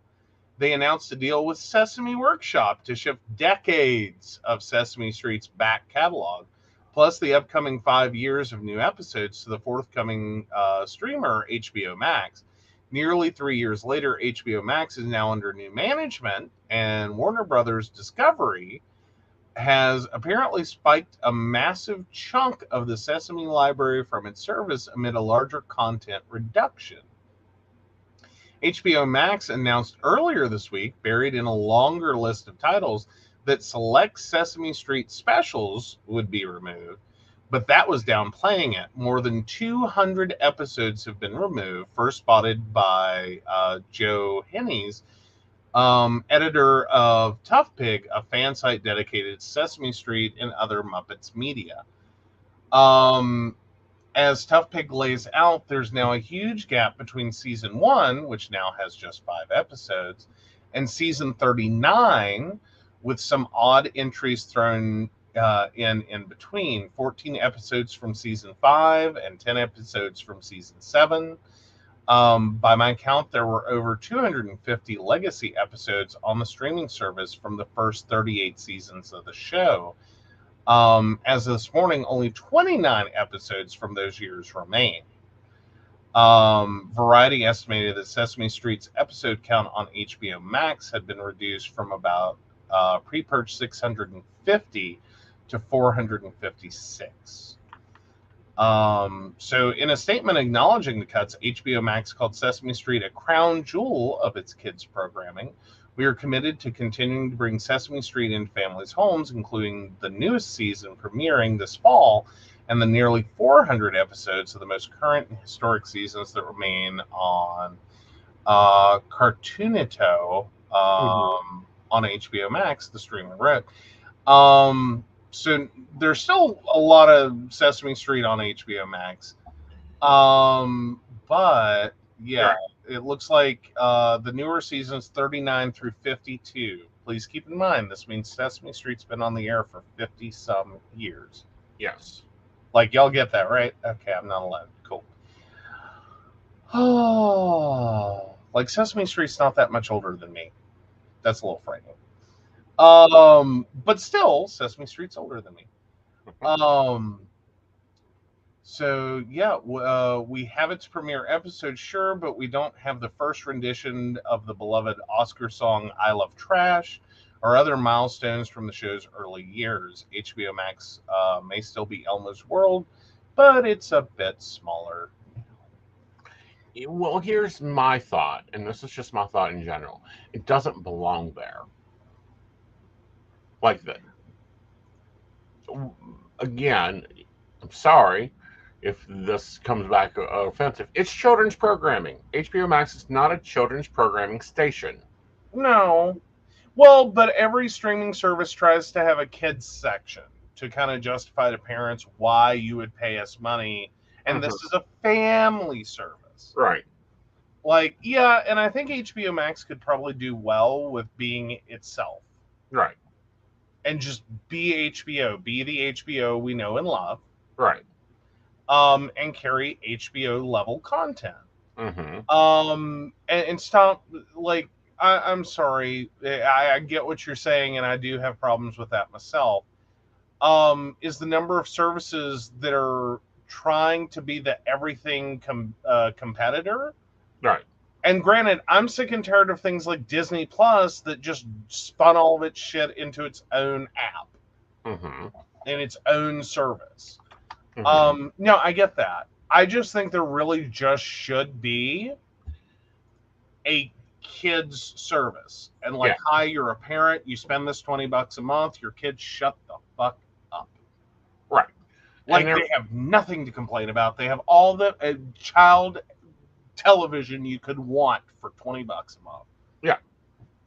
They announced a deal with Sesame Workshop to shift decades of Sesame Street's back catalog, plus the upcoming 5 years of new episodes to the forthcoming streamer HBO Max. Nearly 3 years later, HBO Max is now under new management, and Warner Brothers Discovery has apparently spiked a massive chunk of the Sesame library from its service amid a larger content reduction. HBO Max announced earlier this week, buried in a longer list of titles, that select Sesame Street specials would be removed, but that was downplaying it. More than 200 episodes have been removed, first spotted by Joe Hennies, editor of Tough Pig, a fan site dedicated to Sesame Street and other Muppets media. As Tough Pig lays out, there's now a huge gap between season 1, which now has just 5 episodes, and season 39, with some odd entries thrown in between. 14 episodes from season 5 and 10 episodes from season 7. By my count, there were over 250 legacy episodes on the streaming service from the first 38 seasons of the show. As of this morning, only 29 episodes from those years remain. Variety estimated that Sesame Street's episode count on HBO Max had been reduced from about pre-purge 650 to 456. So in a statement acknowledging the cuts, HBO Max called Sesame Street a crown jewel of its kids programming. We are committed to continuing to bring Sesame Street into families' homes, including the newest season premiering this fall and the nearly 400 episodes of the most current and historic seasons that remain on Cartoonito on HBO Max, the streaming route. So there's still a lot of Sesame Street on HBO Max. But yeah, right. It looks like the newer seasons 39 through 52. Please keep in mind, this means Sesame Street's been on the air for 50 some years. Yes. Like, y'all get that, right? Okay, I'm not alone. Cool. Oh, like Sesame Street's not that much older than me. That's a little frightening. But still, Sesame Street's older than me. So yeah, we have its premiere episode, sure, but we don't have the first rendition of the beloved Oscar song "I Love Trash" or other milestones from the show's early years. HBO Max may still be Elmo's world, but it's a bit smaller. Well, here's my thought, and this is just my thought in general. It doesn't belong there. Like that. Again, I'm sorry if this comes back offensive. It's children's programming. HBO Max is not a children's programming station. No. Well, but every streaming service tries to have a kids section to kind of justify to parents why you would pay us money. And this is a family service. Right. Like, yeah, and I think HBO Max could probably do well with being itself. Right. And just be HBO, be the HBO we know and love. Right. And carry HBO level content. And stop, like, I'm sorry, I get what you're saying, and I do have problems with that myself. Is the number of services that are trying to be the everything competitor. Right. And granted, I'm sick and tired of things like Disney Plus that just spun all of its shit into its own app and its own service. No, I get that. I just think there really just should be a kids service and like, Yeah. hi, you're a parent, you spend this $20 a month, your kids shut the fuck up. Right. Like, And they have nothing to complain about. They have all the child television you could want for $20 a month. yeah,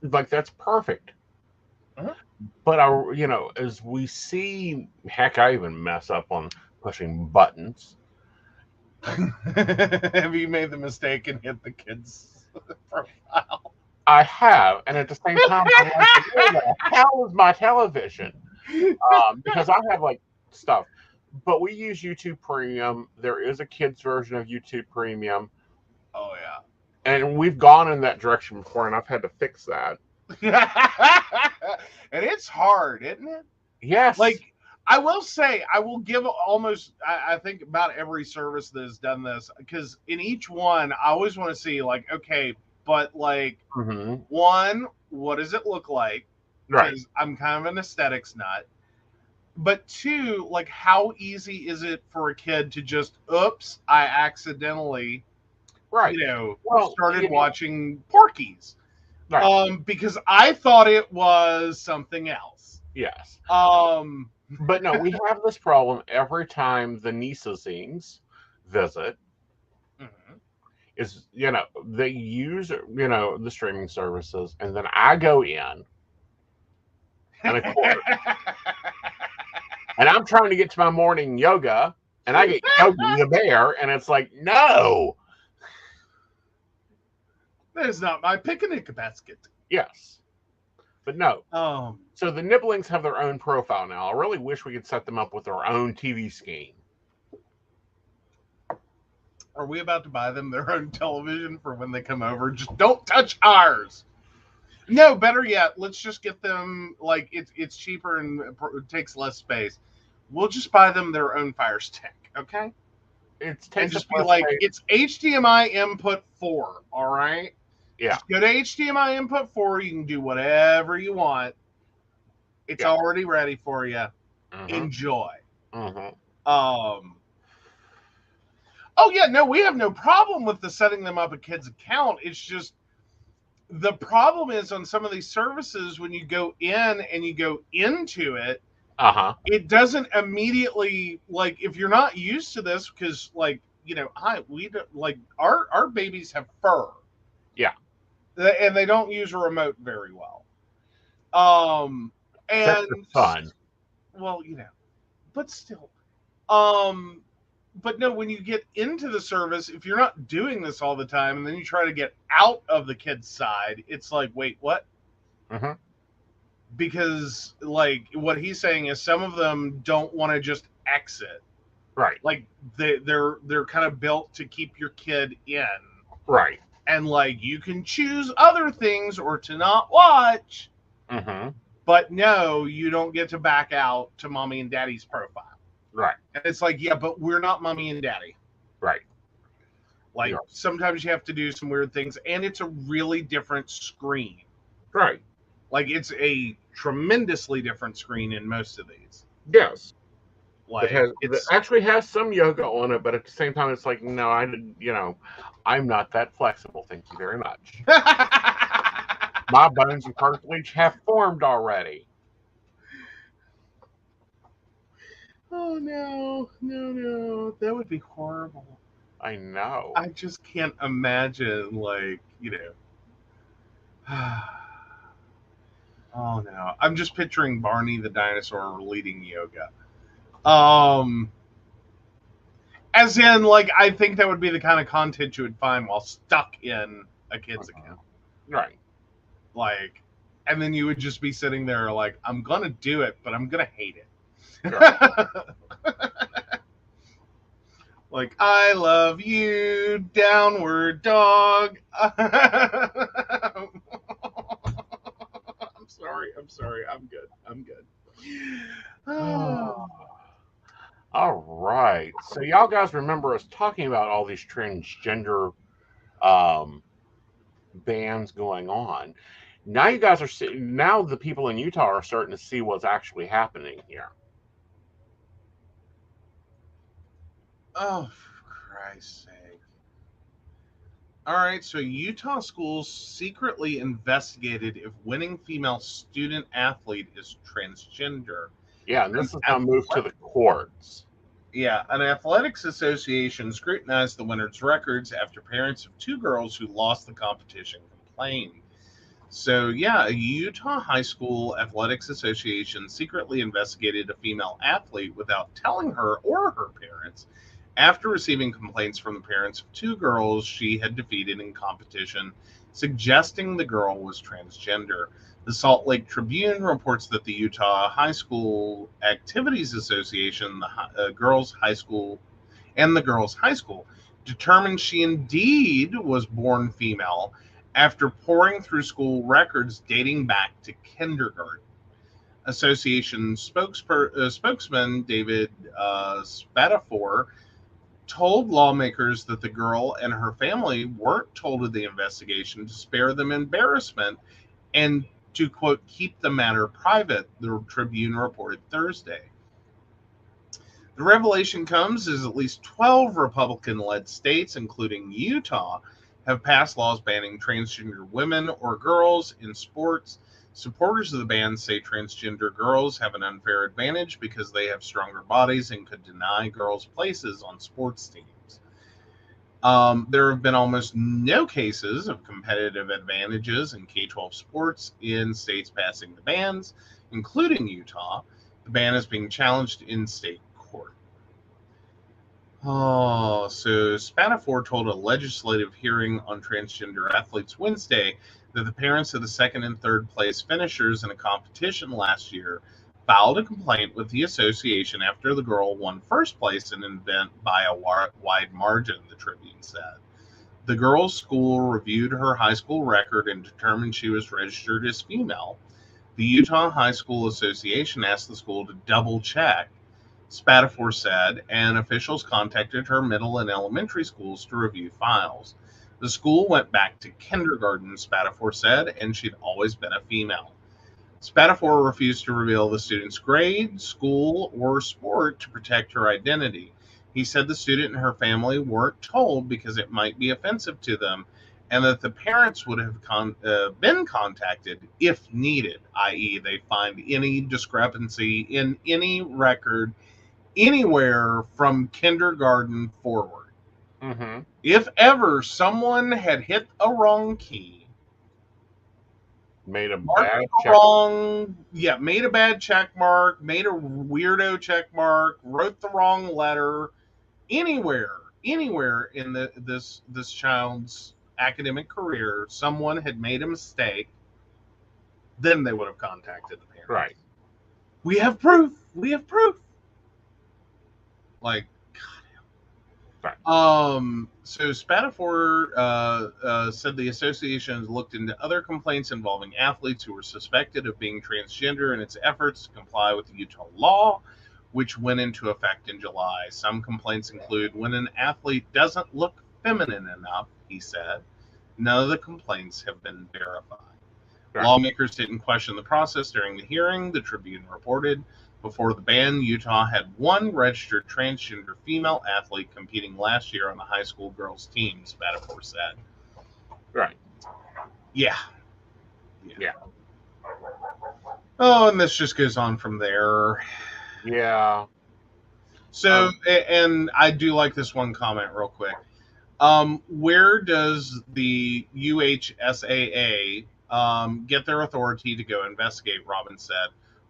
like that's perfect. Mhm. But as we see, heck, I even mess up on pushing buttons. Have you made the mistake and hit the kids' profile? I have, and at the same time, I'm like, where the hell is my television? Because I have like stuff, but we use YouTube Premium. There is a kids version of YouTube Premium, Oh yeah. and we've gone in that direction before, and I've had to fix that. And it's hard, isn't it? Yes. Like, I will say, I will give almost, I think about every service that has done this, because in each one, I always want to see, like, okay, but like, one, what does it look like? Right. Because I'm kind of an aesthetics nut. But two, like, how easy is it for a kid to just, oops, I accidentally, Right. started watching Porky's. Right. Because I thought it was something else. Yes. But no, we have this problem every time the Niesezings visit. Is they use the streaming services, and then I go in, and of course, and I'm trying to get to my morning yoga, and I get Yogi the bear, and it's like, no, that is not my picnic basket. Yes, but no. So the Nibblings have their own profile now. I really wish we could set them up with their own TV scheme. Are we about to buy them their own television for when they come over? Just don't touch ours. No, better yet, let's just get them, like, it's cheaper and it takes less space. We'll just buy them their own Fire Stick, okay? And just be like, it's HDMI input 4, all right? Yeah. Just go to HDMI input 4. You can do whatever you want. It's already ready for you. Enjoy. Oh, yeah, no, we have no problem with the setting them up a kid's account. It's just the problem is on some of these services, when you go in and you go into it, it doesn't immediately, like, if you're not used to this, because, like, we don't, like, our babies have fur. Yeah. And they don't use a remote very well. And fun. Well, but still. But no, when you get into the service, if you're not doing this all the time, and then you try to get out of the kid's side, it's like, wait, what? Because, like, what he's saying is some of them don't want to just exit. Right. Like, they're kind of built to keep your kid in. Right. And, like, you can choose other things or to not watch. But no, you don't get to back out to mommy and daddy's profile. Right. And it's like, yeah, but we're not mommy and daddy. Right. Like, sometimes you have to do some weird things, and it's a really different screen. Right. Like, it's a tremendously different screen in most of these. Yes. Like, it actually has some yoga on it, but at the same time, it's like, no, I'm not that flexible. Thank you very much. My bones and cartilage have formed already. Oh, no. That would be horrible. I know. I just can't imagine, like, oh, no. I'm just picturing Barney the dinosaur leading yoga. As in, like, I think that would be the kind of content you would find while stuck in a kid's account. Right. Like, and then you would just be sitting there like, I'm going to do it, but I'm going to hate it. Right. Like, I love you, downward dog. I'm sorry. I'm good. All right. So y'all guys remember us talking about all these transgender bans going on. Now you guys are now the people in Utah are starting to see what's actually happening here. Oh, for Christ's sake. All right, so Utah schools secretly investigated if winning female student athlete is transgender. Yeah, and this is now moved to Athletic- the courts. Yeah, an athletics association scrutinized the winners' records after parents of two girls who lost the competition complained. So, yeah, a Utah High School Athletics Association secretly investigated a female athlete without telling her or her parents after receiving complaints from the parents of two girls she had defeated in competition, suggesting the girl was transgender. The Salt Lake Tribune reports that the Utah High School Activities Association, the girls' high school, and the girls' high school determined she indeed was born female after poring through school records dating back to kindergarten. Association spokesman David Spatafor told lawmakers that the girl and her family weren't told of the investigation to spare them embarrassment and to, quote, keep the matter private, the Tribune reported Thursday. The revelation comes as at least 12 Republican-led states, including Utah, have passed laws banning transgender women or girls in sports. Supporters of the ban say transgender girls have an unfair advantage because they have stronger bodies and could deny girls places on sports teams. There have been almost no cases of competitive advantages in K-12 sports in states passing the bans, including Utah. The ban is being challenged in state court. Oh, so Spatafor told a legislative hearing on transgender athletes Wednesday that the parents of the second and third place finishers in a competition last year filed a complaint with the association after the girl won first place in an event by a wide margin, the Tribune said. The girl's school reviewed her high school record and determined she was registered as female. The Utah High School Association asked the school to double check, Spatafor said, and officials contacted her middle and elementary schools to review files. The school went back to kindergarten, Spatafor said, and she'd always been a female. Spatafor refused to reveal the student's grade, school, or sport to protect her identity. He said the student and her family weren't told because it might be offensive to them, and that the parents would have been contacted if needed, i.e., they find any discrepancy in any record anywhere from kindergarten forward. Mm-hmm. If ever someone had hit a wrong key, Made a marked bad the check. made a bad check mark, made a weirdo check mark, wrote the wrong letter, anywhere in this child's academic career, someone had made a mistake, then they would have contacted the parents. Right. We have proof. We have proof. Like, Right. So Spatafor said the association has looked into other complaints involving athletes who were suspected of being transgender in its efforts to comply with the Utah law, which went into effect in July. Some complaints include when an athlete doesn't look feminine enough, he said. None of the complaints have been verified. Right. Lawmakers didn't question the process during the hearing, the Tribune reported. Before the ban, Utah had one registered transgender female athlete competing last year on the high school girls team, Spatafor said. Right. Yeah. Yeah. Oh, and this just goes on from there. Yeah. So, and I do like this one comment real quick. Where does the UHSAA get their authority to go investigate? Robin said.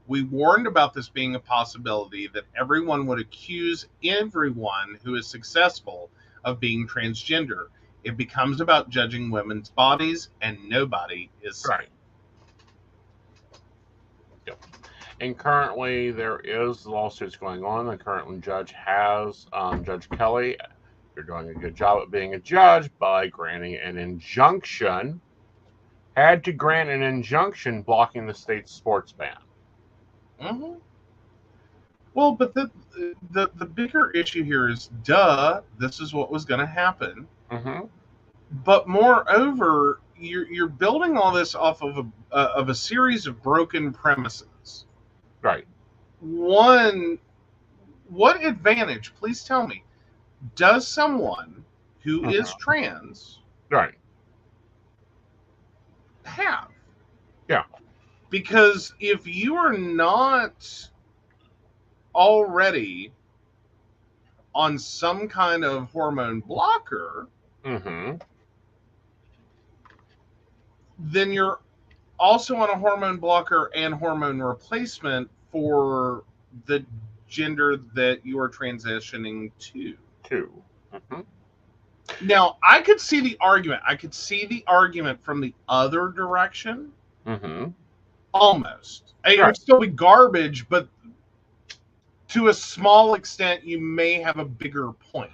We warned about this being a possibility that everyone would accuse everyone who is successful of being transgender. It becomes about judging women's bodies, and nobody is safe. Right. Yep. And currently, there is lawsuits going on. The current judge has Judge Kelly. You're doing a good job at being a judge by granting an injunction. Had to grant an injunction blocking the state's sports ban. Mm-hmm. Well, but the bigger issue here is, this is what was going to happen. Mm-hmm. But moreover, you're building all this off of a series of broken premises. Right. One, what advantage, please tell me, does someone who is trans Right. have. Yeah. Because if you are not already on some kind of hormone blocker, Mm-hmm. then you're also on a hormone blocker and hormone replacement for the gender that you are transitioning to. 2. Mm-hmm. Now, I could see the argument. I could see the argument from the other direction. Mm-hmm. Almost. It Right. would still be garbage, but to a small extent, you may have a bigger point.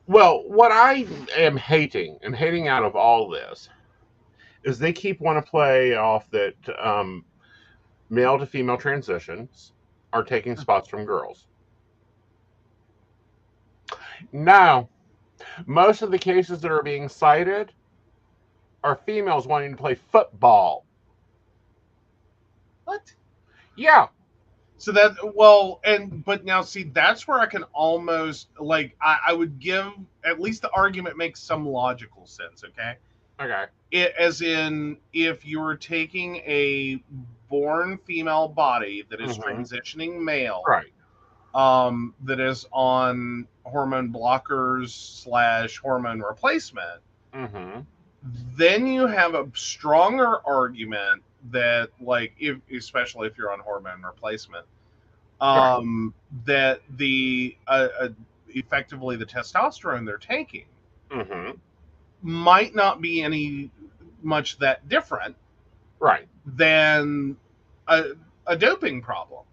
Well, what I am hating out of all this, is they keep want to play off that male to female transitions are taking spots from girls. No, most of the cases that are being cited are females wanting to play football. What? Yeah. So but now see, that's where I can almost I would give at least the argument makes some logical sense. Okay. Okay. As in, if you're taking a born female body that is Mm-hmm. transitioning male, Right. that is on hormone blockers / hormone replacement, Mm-hmm. then you have a stronger argument that, like, especially if you're on hormone replacement, Right. that the effectively the testosterone they're taking Mm-hmm. might not be any much that different Right. than a doping problem.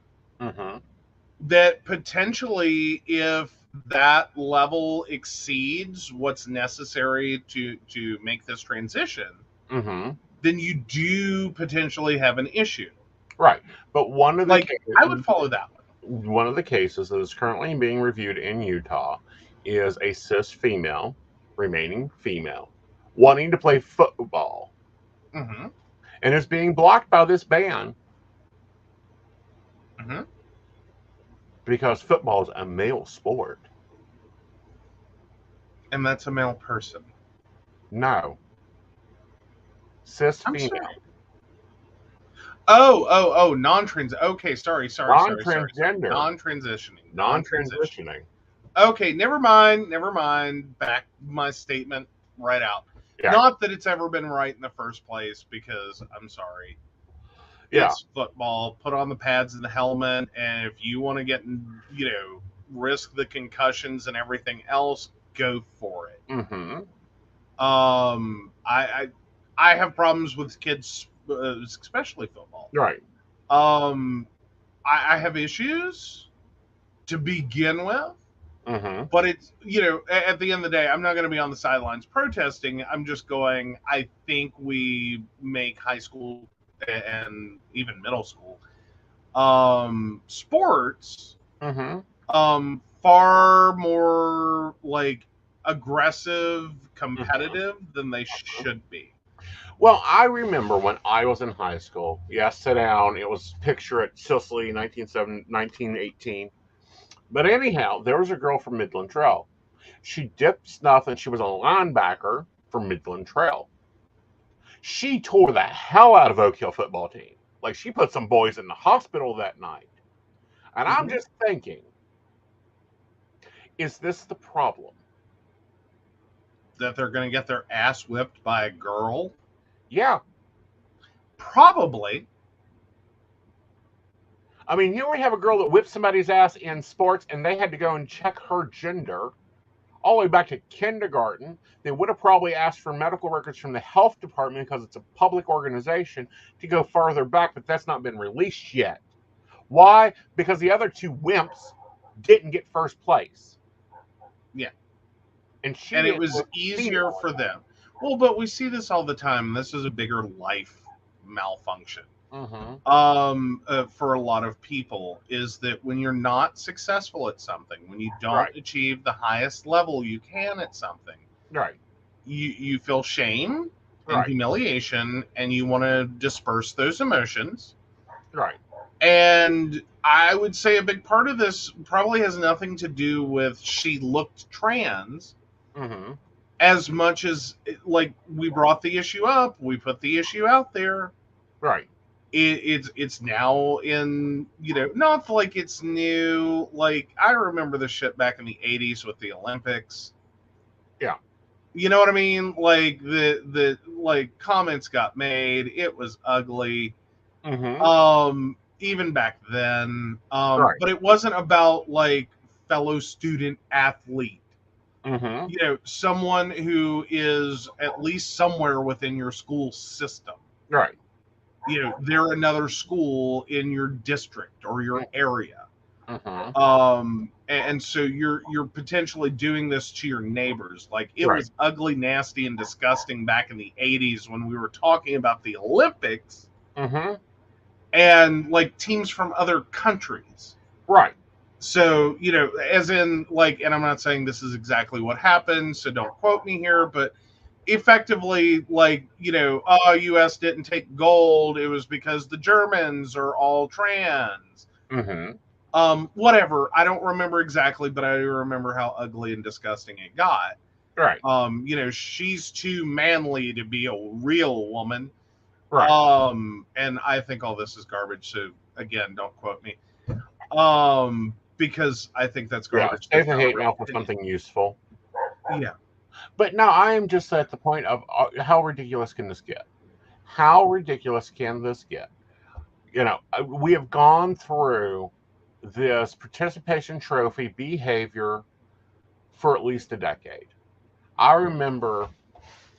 Mm-hmm. That potentially, if that level exceeds what's necessary to make this transition, Mm-hmm. then you do potentially have an issue. Right. But I would follow that one of the cases that is currently being reviewed in Utah is a cis female, remaining female, wanting to play football, one. Mm-hmm. and is being blocked by this ban Mm-hmm. because football is a male sport. And that's a male person. No. Cis I'm female. sorry. Oh, non-trans. Okay, sorry. Non-transgender. Non-transitioning. Non-transitioning. Okay, never mind. Back my statement right out. Yeah. Not that it's ever been right in the first place, because I'm sorry. Yeah. It's football. Put on the pads and the helmet, and if you want to get, risk the concussions and everything else, go for it. Mm-hmm. I have problems with kids, especially football. Right. I have issues to begin with. Mm-hmm. But it's, at the end of the day, I'm not going to be on the sidelines protesting. I'm just going, I think we make high school and even middle school sports Mm-hmm. far more like aggressive, competitive than they should be. Well, I remember when I was in high school. Yes, sit down. It was picture at Sicily, 1918. But anyhow, there was a girl from Midland Trail. She dipped snuff and she was a linebacker for Midland Trail. She tore the hell out of Oak Hill football team. Like, she put some boys in the hospital that night. And I'm just thinking, is this the problem? That they're going to get their ass whipped by a girl? Yeah. Probably. I mean, here we have a girl that whipped somebody's ass in sports, and they had to go and check her gender all the way back to kindergarten. They would have probably asked for medical records from the health department because it's a public organization to go farther back, but that's not been released yet. Why? Because the other two wimps didn't get first place. Yeah. And it was easier for them. Well, but we see this all the time. This is a bigger life malfunction. Mm-hmm. For a lot of people, is that when you're not successful at something, when you don't achieve the highest level you can at something, right, you feel shame and humiliation, and you want to disperse those emotions. Right. And I would say a big part of this probably has nothing to do with she looked trans. Mm-hmm. as much as like we brought the issue up, we put the issue out there. Right. It's now in, you know, not like it's new. Like I remember the shit back in the 80s with the Olympics. Yeah. You know what I mean? Like the like comments got made. It was ugly. Even back then. Right. But it wasn't about like fellow student athlete. Mm-hmm. You know, someone who is at least somewhere within your school system. Right. You know, they're another school in your district or your area. Mm-hmm. And so you're potentially doing this to your neighbors. Like it Right. was ugly, nasty, and disgusting back in the 80s when we were talking about the Olympics Mm-hmm. and like teams from other countries. Right. So, you know, as in like, and I'm not saying this is exactly what happened, so don't quote me here, but effectively, like, you know, US didn't take gold, it was because the Germans are all trans. Mm-hmm. Whatever. I don't remember exactly, but I remember how ugly and disgusting it got. Right. You know, she's too manly to be a real woman. Right. And I think all this is garbage, so again, don't quote me. Because I think that's Yeah. garbage. Save the hate now for something useful. Yeah. But now I am just at the point of how ridiculous can this get? How ridiculous can this get? You know, we have gone through this participation trophy behavior for at least a decade. I remember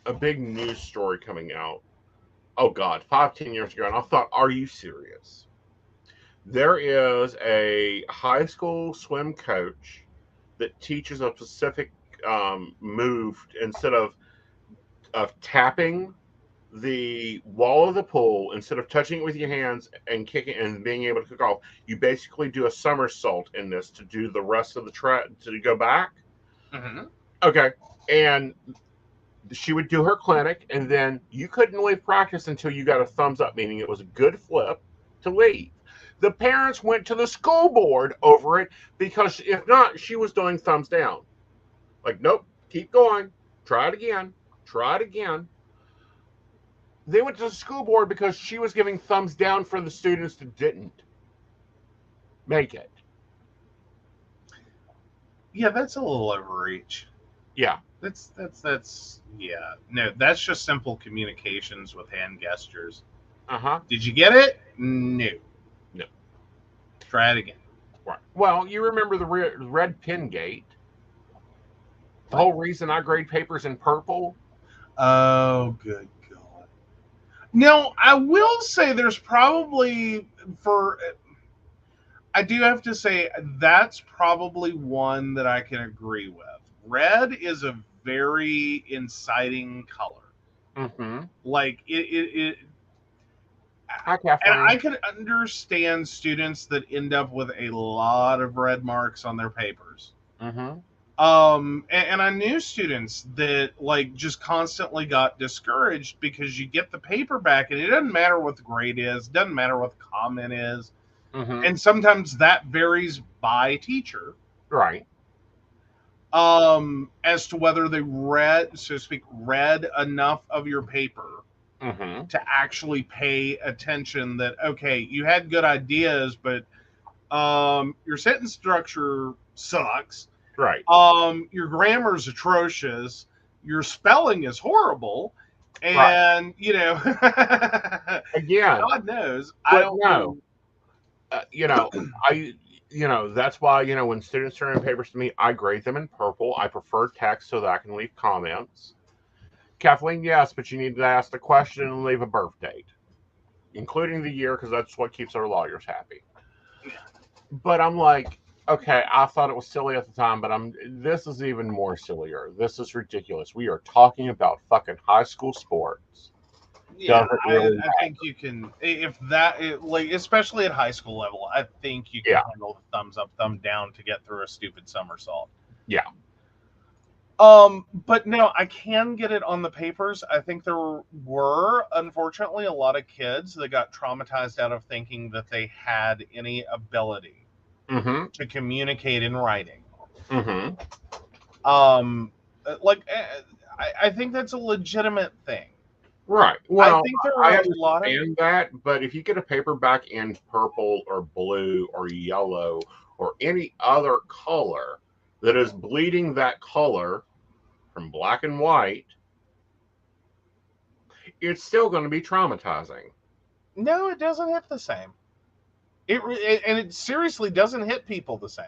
a big news story coming out, oh God, 5-10 years ago, and I thought, are you serious? There is a high school swim coach that teaches a specific move. Instead of tapping the wall of the pool, instead of touching it with your hands and kicking and being able to kick off, you basically do a somersault in this to do the rest of the track to go back. Mm-hmm. Okay. And she would do her clinic, and then you couldn't leave practice until you got a thumbs up, meaning it was a good flip to leave. The parents went to the school board over it because if not, she was doing thumbs down. Like, nope, keep going. Try it again. Try it again. They went to the school board because she was giving thumbs down for the students that didn't make it. Yeah, that's a little overreach. Yeah. That's yeah. No, that's just simple communications with hand gestures. Uh-huh. Did you get it? No. No. Try it again. Right. Well, you remember the red pin gate. The whole reason I grade papers in purple. Oh, good God. Now, I will say there's probably I do have to say that's probably one that I can agree with. Red is a very inciting color. Mm-hmm. Like it Hi, Kathleen. and I can understand students that end up with a lot of red marks on their papers. Mm-hmm. And I knew students that like just constantly got discouraged because you get the paper back and it doesn't matter what the grade is, doesn't matter what the comment is. Mm-hmm. And sometimes that varies by teacher. Right. As to whether they read, so to speak, read enough of your paper Mm-hmm. to actually pay attention that, okay, you had good ideas, but your sentence structure sucks. Right. Your grammar's atrocious. Your spelling is horrible. And, you know, again, God knows. I don't know. You know, that's why, when students turn in papers to me, I grade them in purple. I prefer text so that I can leave comments. Kathleen, yes, but you need to ask the question and leave a birth date, including the year, because that's what keeps our lawyers happy. But I'm like, okay, I thought it was silly at the time, but this is even more sillier. This is ridiculous. We are talking about fucking high school sports. Yeah, I think you can, if that, like, especially at high school level, I think you can handle the thumbs up, thumb down to get through a stupid somersault. Yeah. But no, I can get it on the papers. I think there were, unfortunately, a lot of kids that got traumatized out of thinking that they had any ability to communicate in writing. Mm-hmm. Like, I think that's a legitimate thing. Right. Well, I think there I are a lot of understand that, but if you get a paperback in purple or blue or yellow or any other color that is bleeding that color from black and white, it's still going to be traumatizing. no, it doesn't hit the same. It seriously doesn't hit people the same.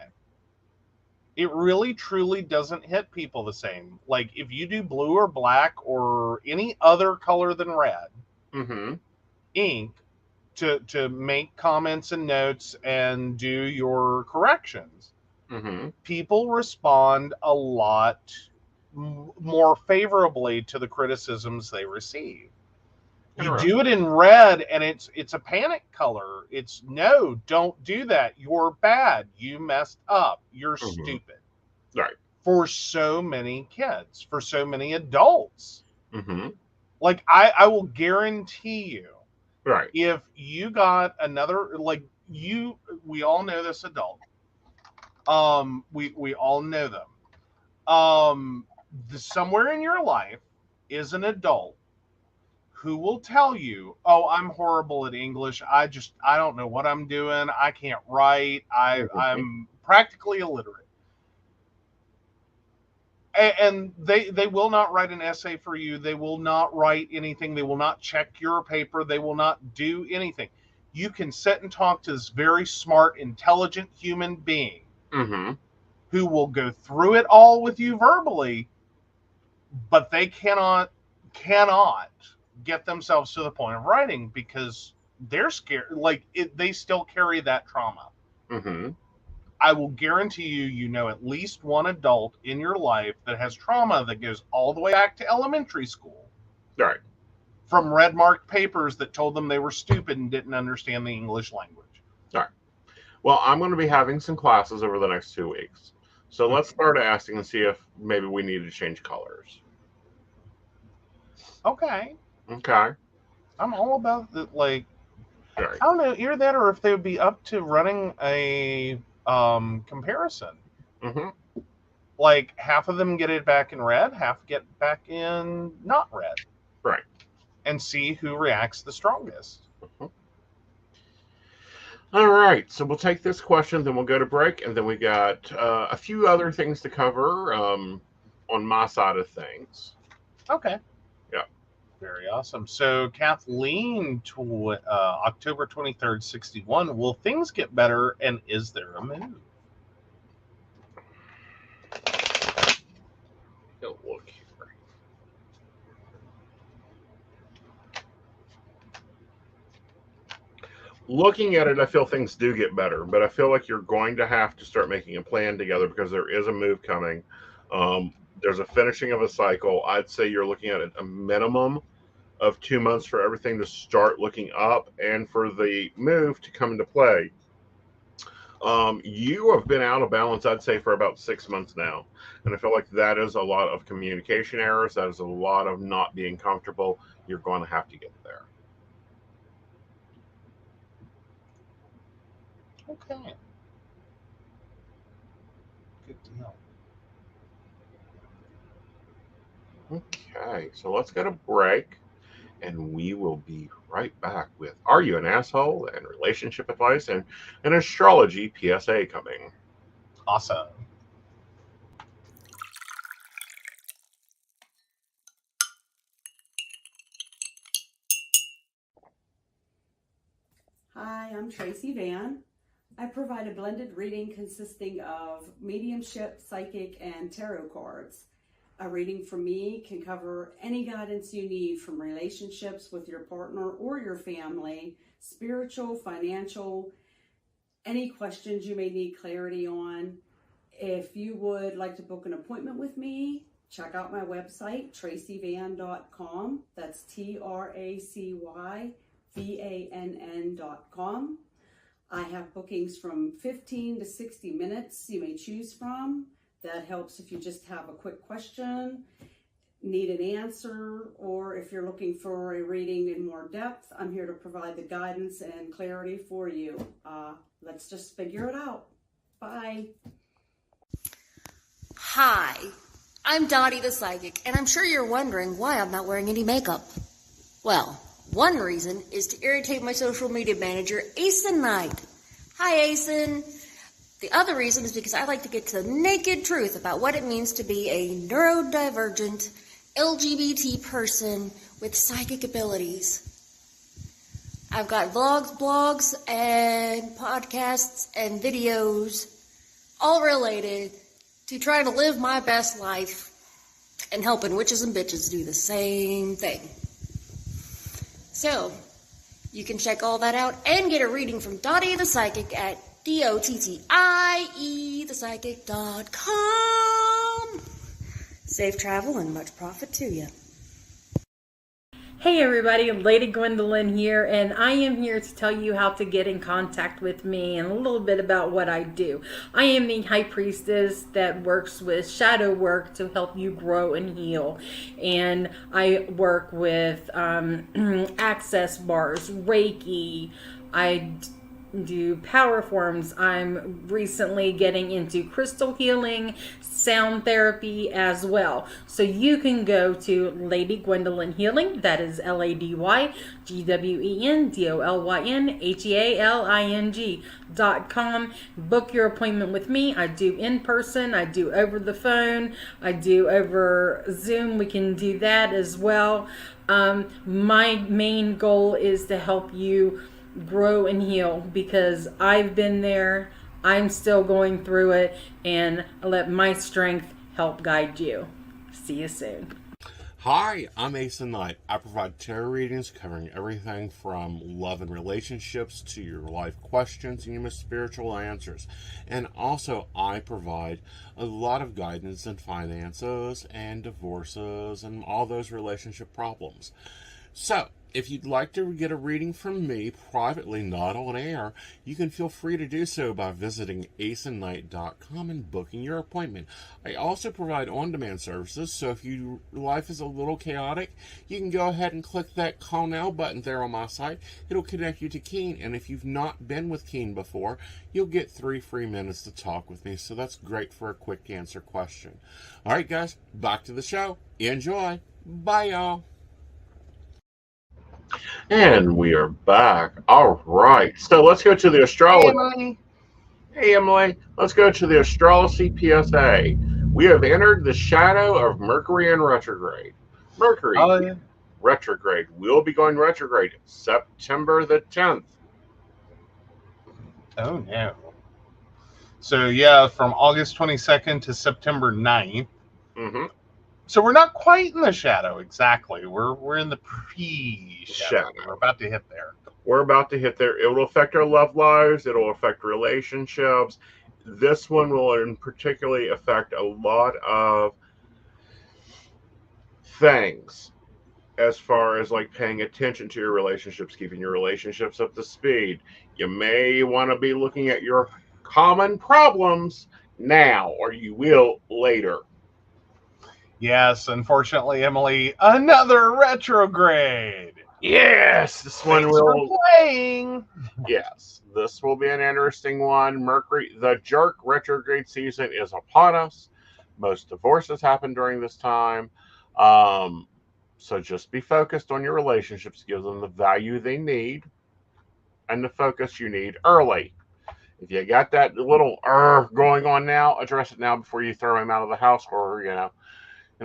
It really truly doesn't hit people the same. Like if you do blue or black or any other color than red Mm-hmm. ink to make comments and notes and do your corrections, Mm-hmm. people respond a lot more favorably to the criticisms they receive. You do it in red and it's a panic color. It's no, don't do that. You're bad. You messed up. You're stupid. Right. For so many kids, for so many adults. Mm-hmm. Like I will guarantee you, right, if you got another, like we all know this adult. We all know them. Somewhere in your life is an adult who will tell you, "Oh, I'm horrible at English. I don't know what I'm doing. I can't write. I'm practically illiterate." And they will not write an essay for you. They will not write anything. They will not check your paper. They will not do anything. You can sit and talk to this very smart, intelligent human being who will go through it all with you verbally, but they cannot get themselves to the point of writing because they're scared. Like they still carry that trauma. I will guarantee you know at least one adult in your life that has trauma that goes all the way back to elementary school. Right. From red marked papers that told them they were stupid and didn't understand the English language. All right. Well, I'm going to be having some classes over the next 2 weeks. So let's start asking and see if maybe we need to change colors. Okay. Okay. I'm all about the, like, Right. I don't know, either that or if they would be up to running a comparison. Like half of them get it back in red, half get back in not red. Right. And see who reacts the strongest. All right. So we'll take this question, then we'll go to break, and then we got a few other things to cover on my side of things. Okay. Yeah. Very awesome. So Kathleen, October 23rd, 61. Will things get better, and is there a move? Look here. Looking at it, I feel things do get better, but I feel like you're going to have to start making a plan together because there is a move coming. There's a finishing of a cycle. I'd say you're looking at a minimum of 2 months for everything to start looking up and for the move to come into play. You have been out of balance, I'd say, for about 6 months now. And I feel like that is a lot of communication errors. That is a lot of not being comfortable. You're going to have to get there. Okay. Good deal. Okay, so let's get a break. And we will be right back with Are You an Asshole? And relationship advice and an astrology PSA coming. Awesome. Hi, I'm Tracy Van. I provide a blended reading consisting of mediumship, psychic, and tarot cards. A reading from me can cover any guidance you need from relationships with your partner or your family, spiritual, financial, any questions you may need clarity on. If you would like to book an appointment with me, check out my website, tracyvann.com. That's TracyVann.com. I have bookings from 15 to 60 minutes you may choose from. That helps if you just have a quick question, need an answer, or if you're looking for a reading in more depth, I'm here to provide the guidance and clarity for you. Let's just figure it out. Bye. Hi, I'm Dottie the Psychic, and I'm sure you're wondering why I'm not wearing any makeup. Well, one reason is to irritate my social media manager, Aeson Knight. Hi, Aeson. The other reason is because I like to get to the naked truth about what it means to be a neurodivergent LGBT person with psychic abilities. I've got vlogs, blogs, and podcasts and videos all related to trying to live my best life and helping witches and bitches do the same thing. So, you can check all that out and get a reading from Dottie the Psychic at DOTTIE.com. Safe travel and much profit to you. Hey everybody, Lady Gwendolyn here, and I am here to tell you how to get in contact with me and a little bit about what I do. I am the High Priestess that works with shadow work to help you grow and heal. And I work with access bars, Reiki, I do power forms. I'm recently getting into crystal healing, sound therapy as well. So you can go to Lady Gwendolyn Healing, that is LadyGwendolynHealing.com. Book your appointment with me. I do in person, I do over the phone, I do over Zoom. We can do that as well. My main goal is to help you grow and heal, because I've been there, I'm still going through it, and I let my strength help guide you. See you soon. Hi, I'm Aeson Knight. I provide tarot readings covering everything from love and relationships to your life questions and your most spiritual answers. And also, I provide a lot of guidance in finances and divorces and all those relationship problems. So, if you'd like to get a reading from me privately, not on air, you can feel free to do so by visiting aesonknight.com and booking your appointment. I also provide on-demand services, so if your life is a little chaotic, you can go ahead and click that Call Now button there on my site. It'll connect you to Keen, and if you've not been with Keen before, you'll get 3 free minutes to talk with me, so that's great for a quick answer question. All right, guys, back to the show. Enjoy. Bye, y'all. And we are back. All right. So let's go to the astrology. Hey, Emily. Let's go to the astrology PSA. We have entered the shadow of Mercury in retrograde. Mercury retrograde will be going retrograde September the 10th. Oh, no. So, yeah, from August 22nd to September 9th. Mm-hmm. So we're not quite in the shadow exactly. We're in the pre-shadow. We're about to hit there. We're about to hit there. It will affect our love lives. It will affect relationships. This one will in particularly affect a lot of things as far as like paying attention to your relationships, keeping your relationships up to speed. You may want to be looking at your common problems now, or you will later. Yes, unfortunately, Emily, another retrograde. Yes, this one will playing. Yes, this will be an interesting one. Mercury, the jerk retrograde season is upon us. Most divorces happen during this time. So just be focused on your relationships. Give them the value they need and the focus you need early. If you got that little going on now, address it now before you throw him out of the house, or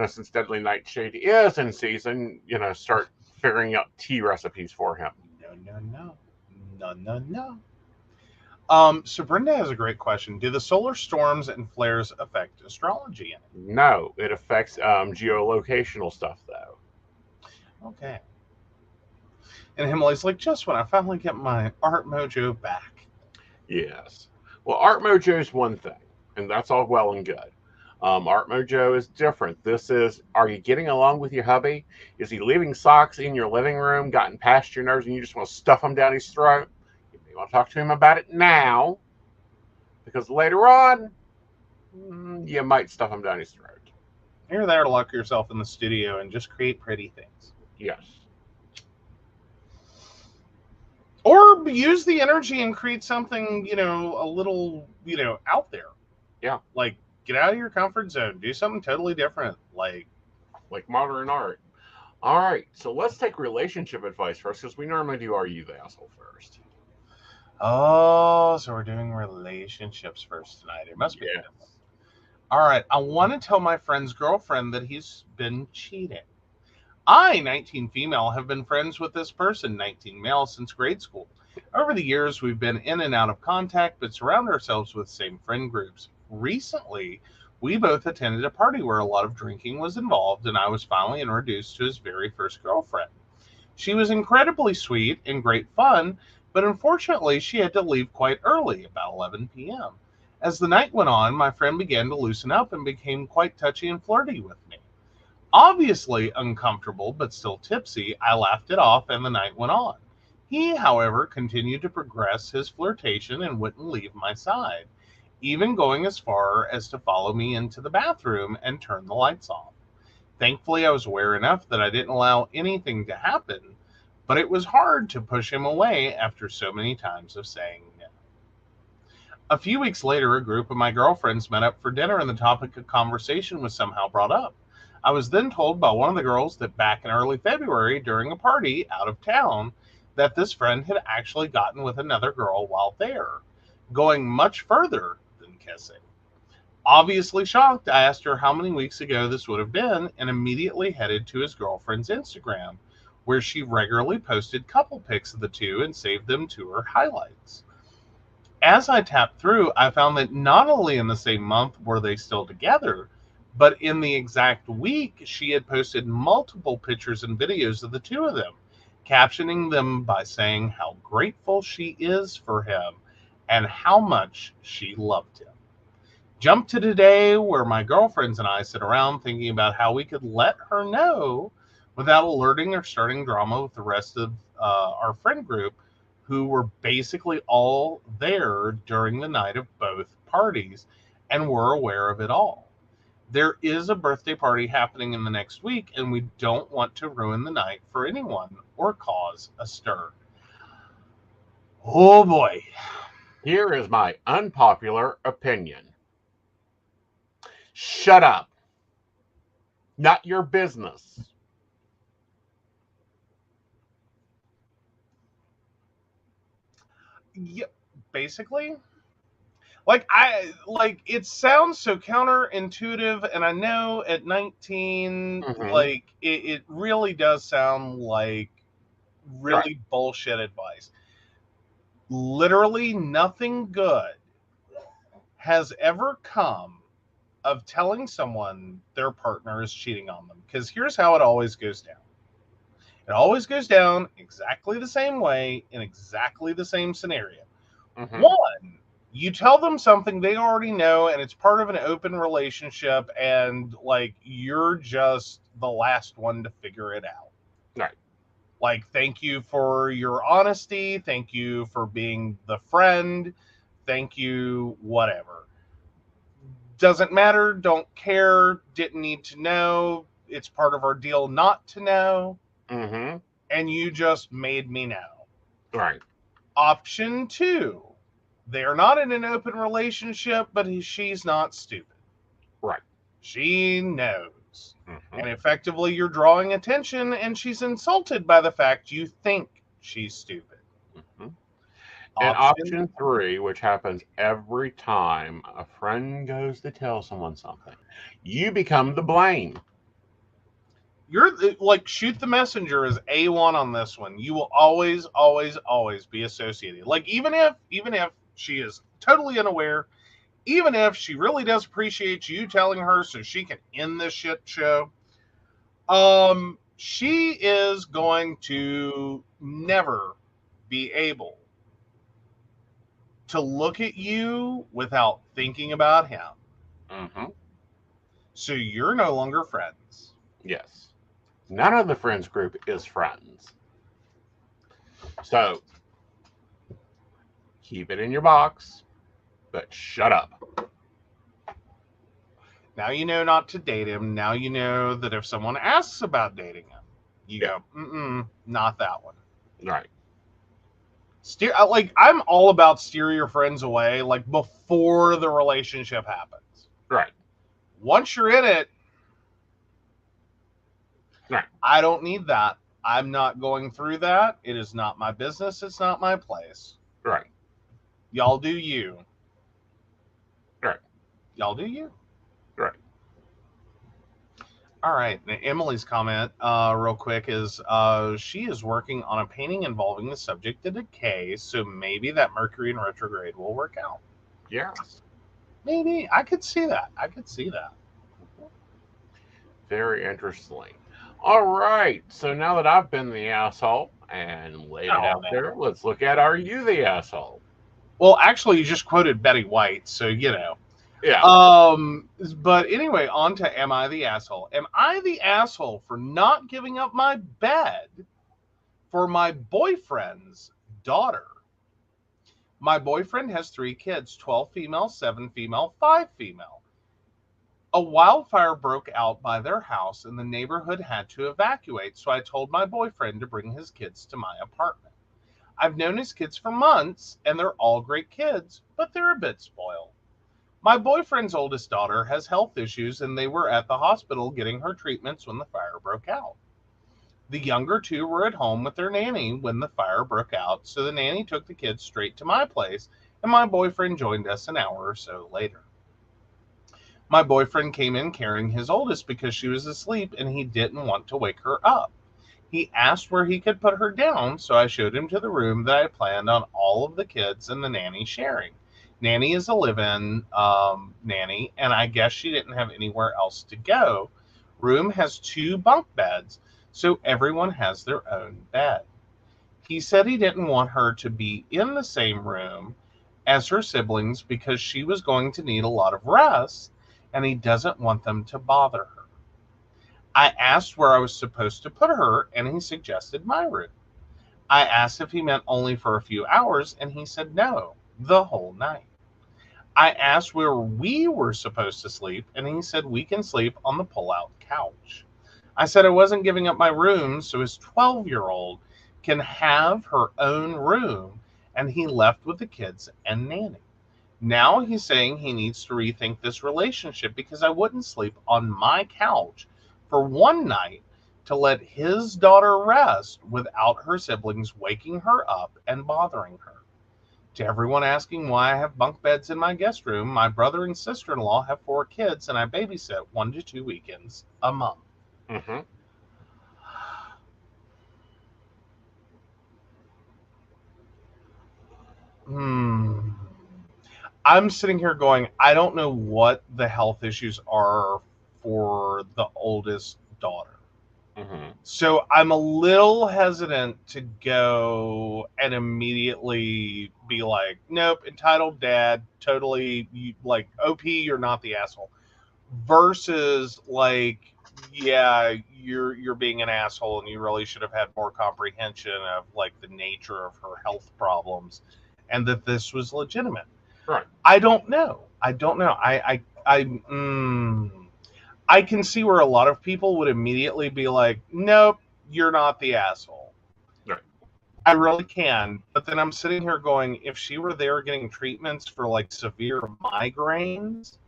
since Deadly Nightshade is in season, start figuring out tea recipes for him. No. So Brenda has a great question. Do the solar storms and flares affect astrology? No, it affects geolocational stuff, though. Okay. And Emily's like, just when I finally get my art mojo back. Yes. Well, art mojo is one thing, and that's all well and good. Art mojo is different. This is, are you getting along with your hubby? Is he leaving socks in your living room, gotten past your nerves, and you just want to stuff them down his throat? You may want to talk to him about it now, because later on, you might stuff him down his throat. You're there to lock yourself in the studio and just create pretty things. Yes. Or use the energy and create something, a little, out there. Yeah. Like get out of your comfort zone. Do something totally different. Like modern art. All right, so let's take relationship advice first, because we normally do Are You the Asshole first. Oh, so we're doing relationships first tonight. It must be. Yes. All right. I want to tell my friend's girlfriend that he's been cheating. I, 19 female, have been friends with this person, 19 male, since grade school. Over the years, we've been in and out of contact, but surround ourselves with same friend groups. Recently, we both attended a party where a lot of drinking was involved, and I was finally introduced to his very first girlfriend. She was incredibly sweet and great fun, but unfortunately, she had to leave quite early, about 11 p.m. As the night went on, my friend began to loosen up and became quite touchy and flirty with me. Obviously uncomfortable, but still tipsy, I laughed it off and the night went on. He, however, continued to progress his flirtation and wouldn't leave my side, even going as far as to follow me into the bathroom and turn the lights off. Thankfully, I was aware enough that I didn't allow anything to happen, but it was hard to push him away after so many times of saying no. A few weeks later, a group of my girlfriends met up for dinner and the topic of conversation was somehow brought up. I was then told by one of the girls that back in early February during a party out of town that this friend had actually gotten with another girl while there, going much further than kissing. Obviously shocked, I asked her how many weeks ago this would have been and immediately headed to his girlfriend's Instagram, where she regularly posted couple pics of the two and saved them to her highlights. As I tapped through, I found that not only in the same month were they still together, but in the exact week, she had posted multiple pictures and videos of the two of them, captioning them by saying how grateful she is for him and how much she loved him. Jump to today, where my girlfriends and I sit around thinking about how we could let her know without alerting or starting drama with the rest of our friend group, who were basically all there during the night of both parties and were aware of it all. There is a birthday party happening in the next week, and we don't want to ruin the night for anyone or cause a stir. Oh boy. Here is my unpopular opinion. Shut up. Not your business. Yeah, basically. It sounds so counterintuitive, and I know at 19, it really does sound like really bullshit advice. Literally nothing good has ever come of telling someone their partner is cheating on them, because here's how it always goes down. It always goes down exactly the same way in exactly the same scenario. One, you tell them something they already know, and it's part of an open relationship, and you're just the last one to figure it out. Right. Thank you for your honesty. Thank you for being the friend. Thank you, whatever. Doesn't matter. Don't care. Didn't need to know. It's part of our deal not to know. And you just made me know. Right. Option 2. They're not in an open relationship, but she's not stupid. Right. She knows. And effectively, you're drawing attention, and she's insulted by the fact you think she's stupid. And option 3, which happens every time a friend goes to tell someone something, you become the blame. You're shoot the messenger is A1 on this one. You will always, always, always be associated. Even if she is totally unaware, even if she really does appreciate you telling her so she can end this shit show, she is going to never be able to look at you without thinking about him. So you're no longer friends. Yes. None of the friends group is friends. So, keep it in your box, but shut up. Now you know not to date him. Now you know that if someone asks about dating him, you go, not that one. Right. I'm all about steer your friends away, before the relationship happens. Right. Once you're in it, Right. I don't need that. I'm not going through that. It is not my business. It's not my place. Right. Y'all do you. Right. Y'all do you. Right. All right. Now, Emily's comment, real quick, is she is working on a painting involving the subject of decay, so maybe that Mercury in retrograde will work out. Yes. Maybe. I could see that. I could see that. Very interesting. All right. So now that I've been the asshole and laid it out there, let's look at Are You the Asshole? Well, actually, you just quoted Betty White, so you know. Yeah. But anyway, on to Am I the Asshole? Am I the asshole for not giving up my bed for my boyfriend's daughter? My boyfriend has 3 kids, 12 female, 7 female, 5 female. A wildfire broke out by their house and the neighborhood had to evacuate, so I told my boyfriend to bring his kids to my apartment. I've known his kids for months, and they're all great kids, but they're a bit spoiled. My boyfriend's oldest daughter has health issues, and they were at the hospital getting her treatments when the fire broke out. The younger 2 were at home with their nanny when the fire broke out, so the nanny took the kids straight to my place, and my boyfriend joined us an hour or so later. My boyfriend came in carrying his oldest because she was asleep, and he didn't want to wake her up. He asked where he could put her down, so I showed him to the room that I planned on all of the kids and the nanny sharing. Nanny is a live-in nanny, and I guess she didn't have anywhere else to go. Room has 2 bunk beds, so everyone has their own bed. He said he didn't want her to be in the same room as her siblings because she was going to need a lot of rest, and he doesn't want them to bother her. I asked where I was supposed to put her, and he suggested my room. I asked if he meant only for a few hours, and he said no, the whole night. I asked where we were supposed to sleep, and he said we can sleep on the pull-out couch. I said I wasn't giving up my room, so his 12-year-old can have her own room, and he left with the kids and nanny. Now he's saying he needs to rethink this relationship because I wouldn't sleep on my couch for one night to let his daughter rest without her siblings waking her up and bothering her. To everyone asking why I have bunk beds in my guest room, my brother and sister-in-law have 4 kids, and I babysit 1 to 2 weekends a month. Mm-hmm. I'm sitting here going, I don't know what the health issues are for the oldest daughter. Mm-hmm. So I'm a little hesitant to go and immediately be like, nope, entitled dad, totally, like, OP, you're not the asshole. Versus, like, yeah, you're being an asshole and you really should have had more comprehension of, like, the nature of her health problems and that this was legitimate. Right. I don't know. I can see where a lot of people would immediately be like, nope, you're not the asshole. Right. I really can. But then I'm sitting here going, if she were there getting treatments for like severe migraines.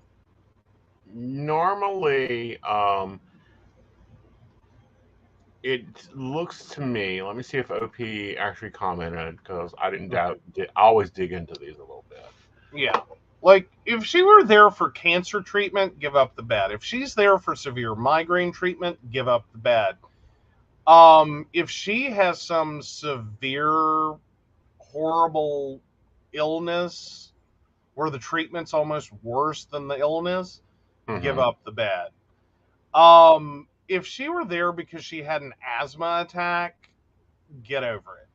Normally, it looks to me, let me see if OP actually commented, because I didn't doubt, I always dig into these a little bit. Yeah. Like, if she were there for cancer treatment, give up the bed. If she's there for severe migraine treatment, give up the bed. If she has some severe, horrible illness where the treatment's almost worse than the illness, give up the bed. If she were there because she had an asthma attack, get over it.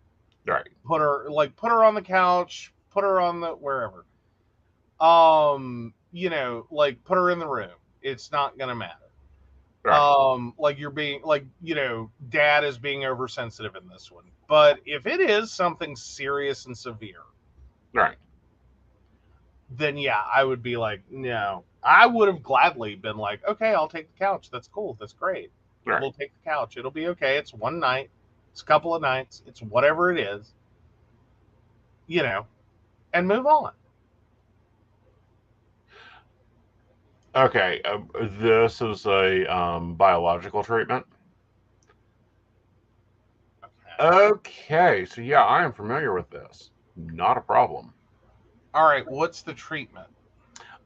Right. Put her on the couch, put her on the wherever. You know, like, put her in the room. It's not gonna matter. Right. Like, you're being, like, you know, dad is being oversensitive in this one. But if it is something serious and severe, right, then yeah, I would be like, no. I would have gladly been like, okay, I'll take the couch. That's cool. That's great. Right. We'll take the couch. It'll be okay. It's one night. It's a couple of nights. It's whatever it is. You know, and move on. Okay, this is a biological treatment. Okay, so yeah, I am familiar with this. Not a problem. All right, what's the treatment?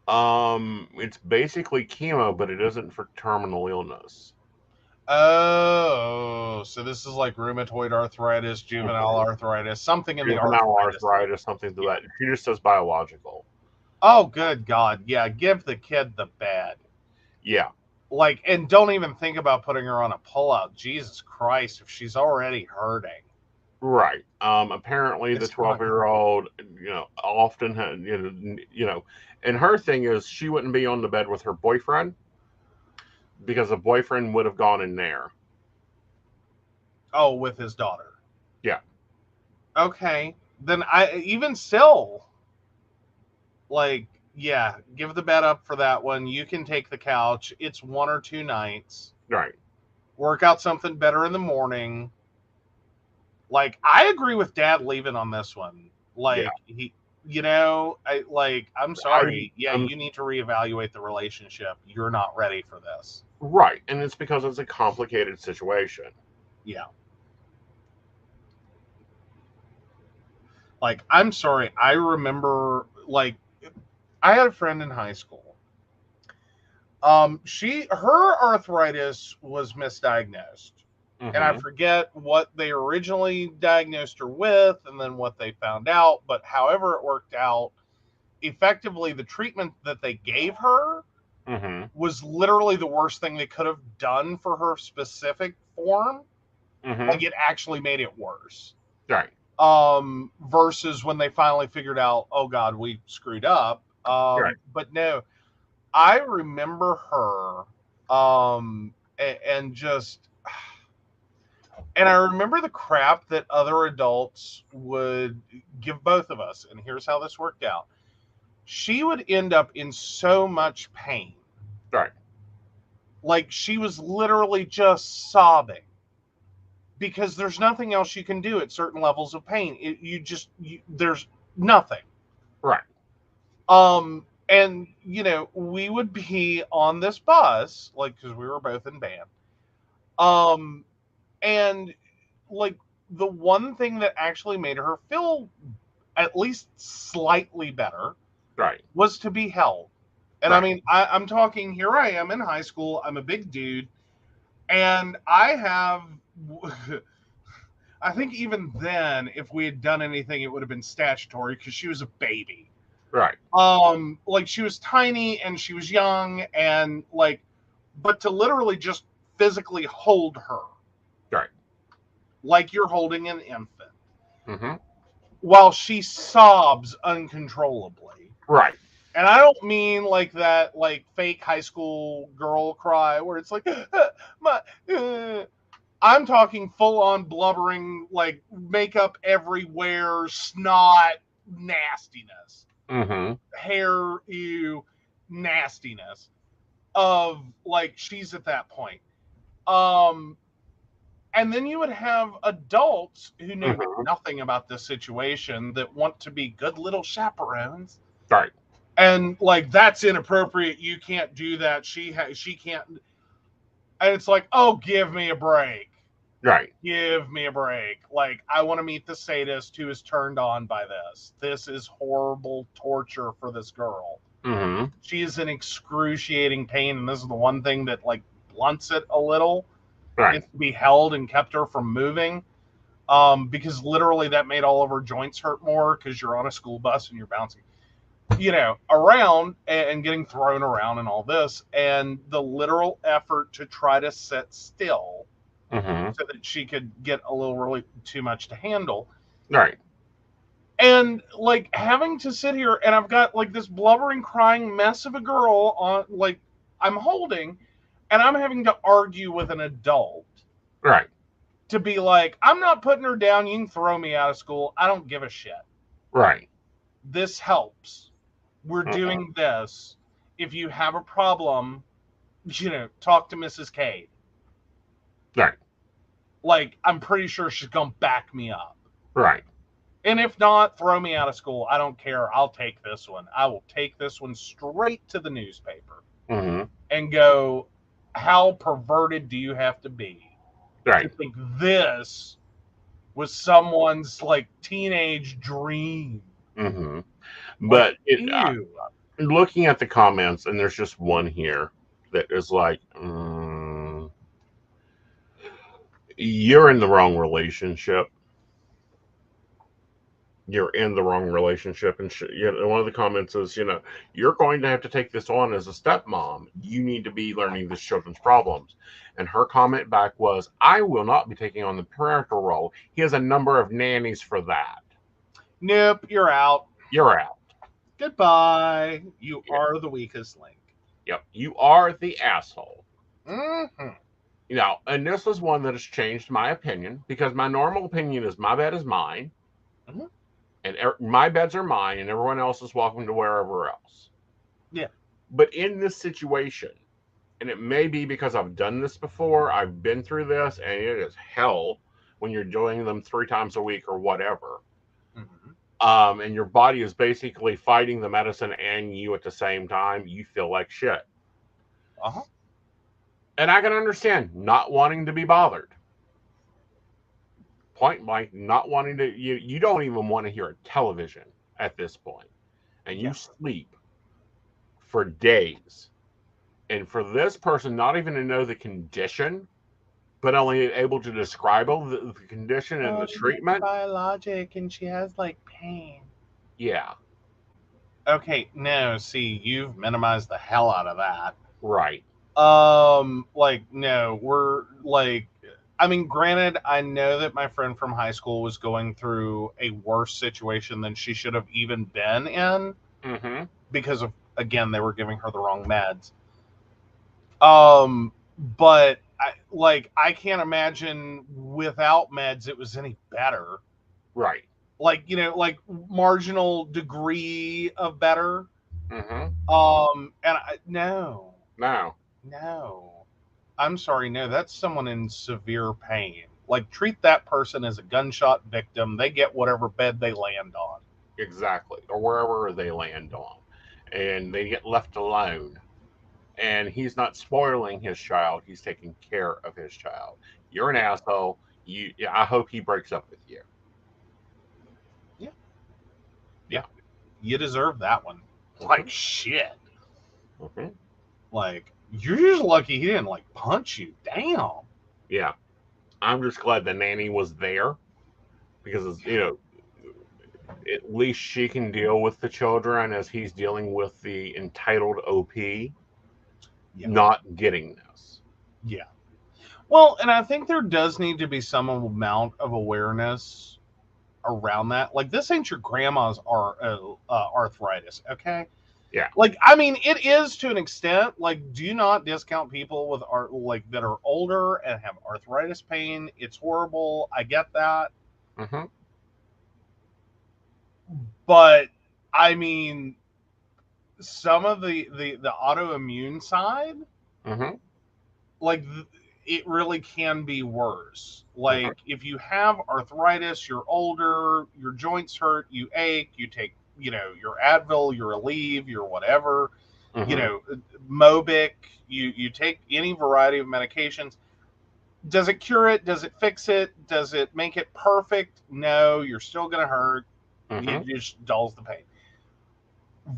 It's basically chemo, but it isn't for terminal illness. Oh, so this is like rheumatoid arthritis, juvenile arthritis, something in the Juvenile arthritis. arthritis, something to that. She just says biological. Oh, good God. Yeah, give the kid the bed. Yeah. Like, and don't even think about putting her on a pullout. Jesus Christ, if she's already hurting. Right. Apparently the It's not 12-year-old, often had, and her thing is she wouldn't be on the bed with her boyfriend because the boyfriend would have gone in there. Oh, with his daughter. Yeah. Okay. Then even still, like, yeah, give the bed up for that one. You can take the couch. It's 1 or 2 nights. Right. Work out something better in the morning. Like, I agree with Dad leaving on this one. Like, he, I'm sorry. You need to reevaluate the relationship. You're not ready for this. Right. And it's because it's a complicated situation. Yeah. Like, I'm sorry. I remember, like, I had a friend in high school. Her arthritis was misdiagnosed. Mm-hmm. And I forget what they originally diagnosed her with and then what they found out. But however it worked out, effectively the treatment that they gave her was literally the worst thing they could have done for her specific form. Like, it actually made it worse. Right. Versus when they finally figured out, oh God, we screwed up. Right. But no, I remember her, and I remember the crap that other adults would give both of us. And here's how this worked out. She would end up in so much pain. Right. Like, she was literally just sobbing. Because there's nothing else you can do at certain levels of pain. There's nothing. Right. And, we would be on this bus, like, because we were both in band. And, like, the one thing that actually made her feel at least slightly better was to be held. And, I mean, I'm talking, here I am in high school. I'm a big dude. And I have... I think even then, if we had done anything, it would have been statutory because she was a baby. Right. Like, she was tiny and she was young and, like, but to literally just physically hold her. Right. Like you're holding an infant. While she sobs uncontrollably. Right. And I don't mean like that, like, fake high school girl cry where it's like, I'm talking full-on blubbering, like, makeup everywhere, snot, nastiness. Hair, ew, nastiness. Of, like, she's at that point. And then you would have adults who know nothing about this situation that want to be good little chaperones. Right. And, like, that's inappropriate. You can't do that. She can't. And it's like, oh, give me a break. Right. Give me a break. Like, I want to meet the sadist who is turned on by this. This is horrible torture for this girl. She is in excruciating pain, and this is the one thing that, like, blunts it a little. Right. It's to be held and kept her from moving. Because literally that made all of her joints hurt more because you're on a school bus and you're bouncing, around and getting thrown around and all this. And the literal effort to try to sit still so that she could get a little really too much to handle. Right. And, like, having to sit here and I've got, like, this blubbering, crying mess of a girl on, like, I'm holding, and I'm having to argue with an adult. Right. To be like, I'm not putting her down. You can throw me out of school. I don't give a shit. Right. This helps. We're doing this. If you have a problem, talk to Mrs. Cade. Right. Like, I'm pretty sure she's going to back me up. Right. And if not, throw me out of school. I don't care. I'll take this one. I will take this one straight to the newspaper. and go, how perverted do you have to be to Right. think this was someone's like teenage dream? Mm-hmm. Like, But ew. looking at the comments, and there's just one here that is like, you're in the wrong relationship. You're in the wrong relationship. And one of the comments is, you're going to have to take this on as a stepmom. You need to be learning this children's problems. And her comment back was, I will not be taking on the parental role. He has a number of nannies for that. Nope, you're out. You're out. Goodbye. You are the weakest link. Yep. You are the asshole. Mm-hmm. And this is one that has changed my opinion, because my normal opinion is my bed is mine. Mm-hmm. And my beds are mine, and everyone else is welcome to wherever else. Yeah. But in this situation, and it may be because I've done this before, I've been through this, and it is hell when you're doing them 3 times a week or whatever. Mm-hmm. And your body is basically fighting the medicine and you at the same time. You feel like shit. Uh-huh. And I can understand not wanting to be bothered. Point blank, not wanting to, you don't even want to hear a television at this point. And you sleep for days. And for this person not even to know the condition, but only able to describe the condition and the treatment. Biologic, and she has like pain. Yeah. Okay, no, see, you've minimized the hell out of that. Right. Like, no, we're like, I mean, granted, I know that my friend from high school was going through a worse situation than she should have even been in, because of, again, they were giving her the wrong meds. But I can't imagine without meds it was any better. Right. Like, like marginal degree of better. And no. I'm sorry, no, that's someone in severe pain. Like, treat that person as a gunshot victim. They get whatever bed they land on. Exactly. Or wherever they land on. And they get left alone. And he's not spoiling his child. He's taking care of his child. You're an asshole. I hope he breaks up with you. Yeah. You deserve that one. Like, shit. Like, you're just lucky he didn't, like, punch you. Damn. Yeah. I'm just glad the nanny was there. Because, at least she can deal with the children as he's dealing with the entitled OP not getting this. Yeah. Well, and I think there does need to be some amount of awareness around that. Like, this ain't your grandma's arthritis, okay? Yeah. Like, I mean, it is to an extent. Like, do not discount people with that are older and have arthritis pain. It's horrible. I get that. But I mean, some of the autoimmune side, like, it really can be worse. Like, if you have arthritis, you're older, your joints hurt, you ache, you take, your Advil, your Aleve, your whatever, Mobic, you take any variety of medications. Does it cure it? Does it fix it? Does it make it perfect? No, you're still going to hurt. It just dulls the pain.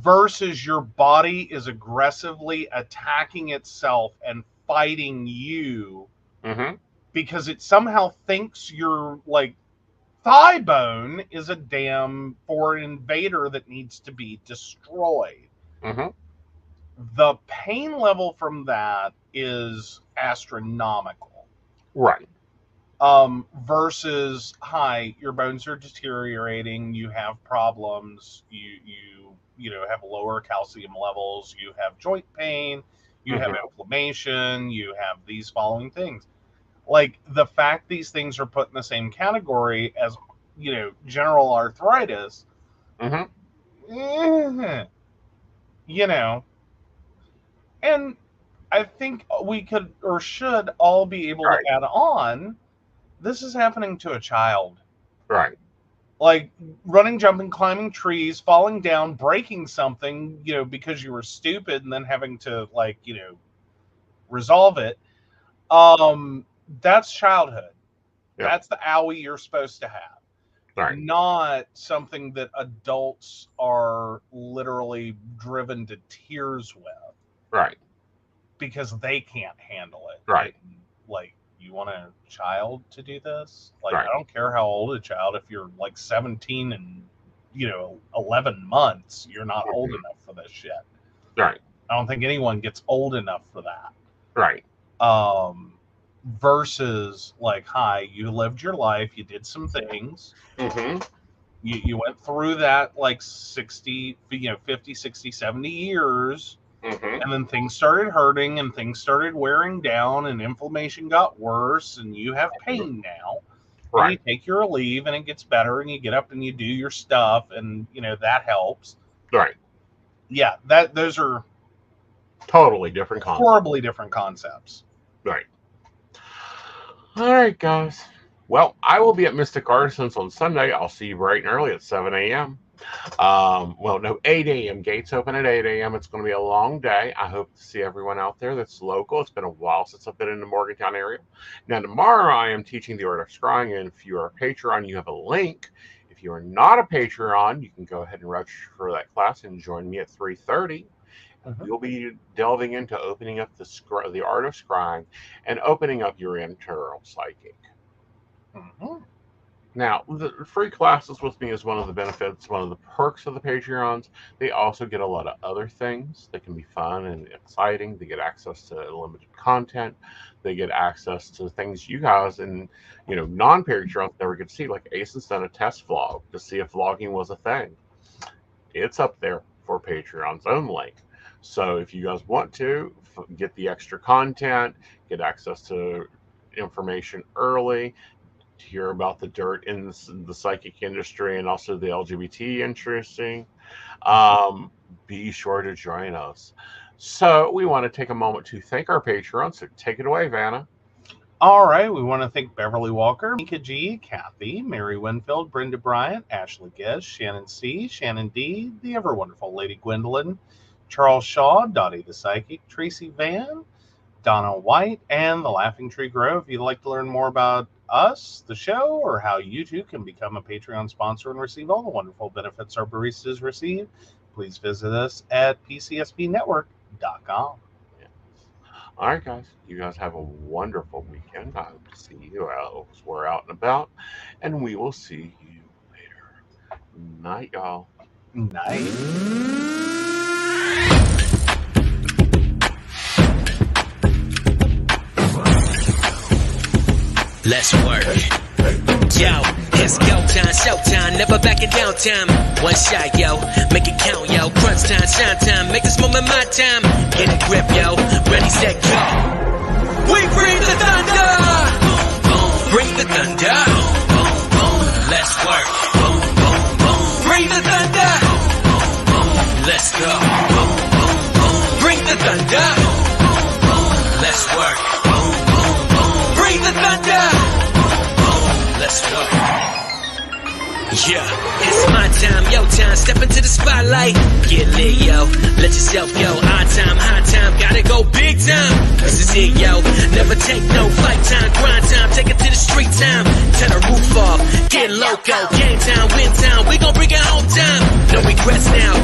Versus your body is aggressively attacking itself and fighting you because it somehow thinks your, like, thigh bone is a damn foreign invader that needs to be destroyed. The pain level from that is astronomical. Right. Versus, hi, your bones are deteriorating, you have problems, you have lower calcium levels, you have joint pain, you have inflammation, you have these following things. Like, the fact these things are put in the same category as, general arthritis, and I think we could or should all be able to add on, this is happening to a child. Right. Like running, jumping, climbing trees, falling down, breaking something, because you were stupid, and then having to resolve it. That's childhood. Yeah. That's the owie you're supposed to have. Right. Not something that adults are literally driven to tears with. Right. Because they can't handle it. Right. Like, you want a child to do this? Like, Right. I don't care how old a child, if you're like 17 and 11 months, you're not old enough for this shit. Right. I don't think anyone gets old enough for that. Right. Versus like, hi, you lived your life, you did some things, you went through that like 60, 50, 60, 70 years, and then things started hurting and things started wearing down and inflammation got worse and you have pain now. Right. And you take your leave and it gets better and you get up and you do your stuff and that helps. Right. Yeah, those are totally different concepts. Horribly different concepts. Right. All right, guys. Well, I will be at Mystic Artisans on Sunday. I'll see you bright and early at 7 a.m. 8 a.m. Gates open at 8 a.m. It's going to be a long day. I hope to see everyone out there that's local. It's been a while since I've been in the Morgantown area. Now, tomorrow I am teaching the art of scrying, and if you are a Patreon, you have a link. If you are not a Patreon, you can go ahead and register for that class and join me at 3:30. You'll be delving into opening up the art of scrying and opening up your internal psychic. Now, the free classes with me is one of the benefits, one of the perks of the Patreons. They also get a lot of other things that can be fun and exciting. They get access to limited content. They get access to things you guys and non-Patreons never get to see. Like Aeson's done a test vlog to see if vlogging was a thing. It's up there for Patreons only. So if you guys want to get the extra content, get access to information early, to hear about the dirt in the psychic industry and also the LGBT industry, be sure to join us. So we want to take a moment to thank our Patreons. So take it away, Vanna. All right. We want to thank Beverly Walker, Mika G, Kathy, Mary Winfield, Brenda Bryant, Ashley Gish, Shannon C, Shannon D, the ever wonderful Lady Gwendolyn, Charles Shaw, Dottie the Psychic, Tracy Van, Donna White, and the Laughing Tree Grove. If you'd like to learn more about us, the show, or how you too can become a Patreon sponsor and receive all the wonderful benefits our baristas receive, please visit us at pcsbnetwork.com. Yes. All right, guys. You guys have a wonderful weekend. I hope to see you as we're out and about, and we will see you later. Night, y'all. Night. Let's work. Yo, it's go time, showtime, never backing down time. One shot, yo, make it count, yo. Crunch time, shine time, make this moment my time. Get a grip, yo, ready, set, go. We bring the thunder. Bring the thunder. Let's work. Bring the thunder. Let's go. Bring the thunder. Let's work. Bring the thunder. Let's go. Yeah, it's my time, yo time. Step into the spotlight. Get lit, yo. Let yourself, yo. Our time, high time. Gotta go big time. This is it, yo. Never take no fight time, grind time. Take it to the street time. Turn the roof off. Get loco. Game time, win time. We gon' bring it home time. No regrets now.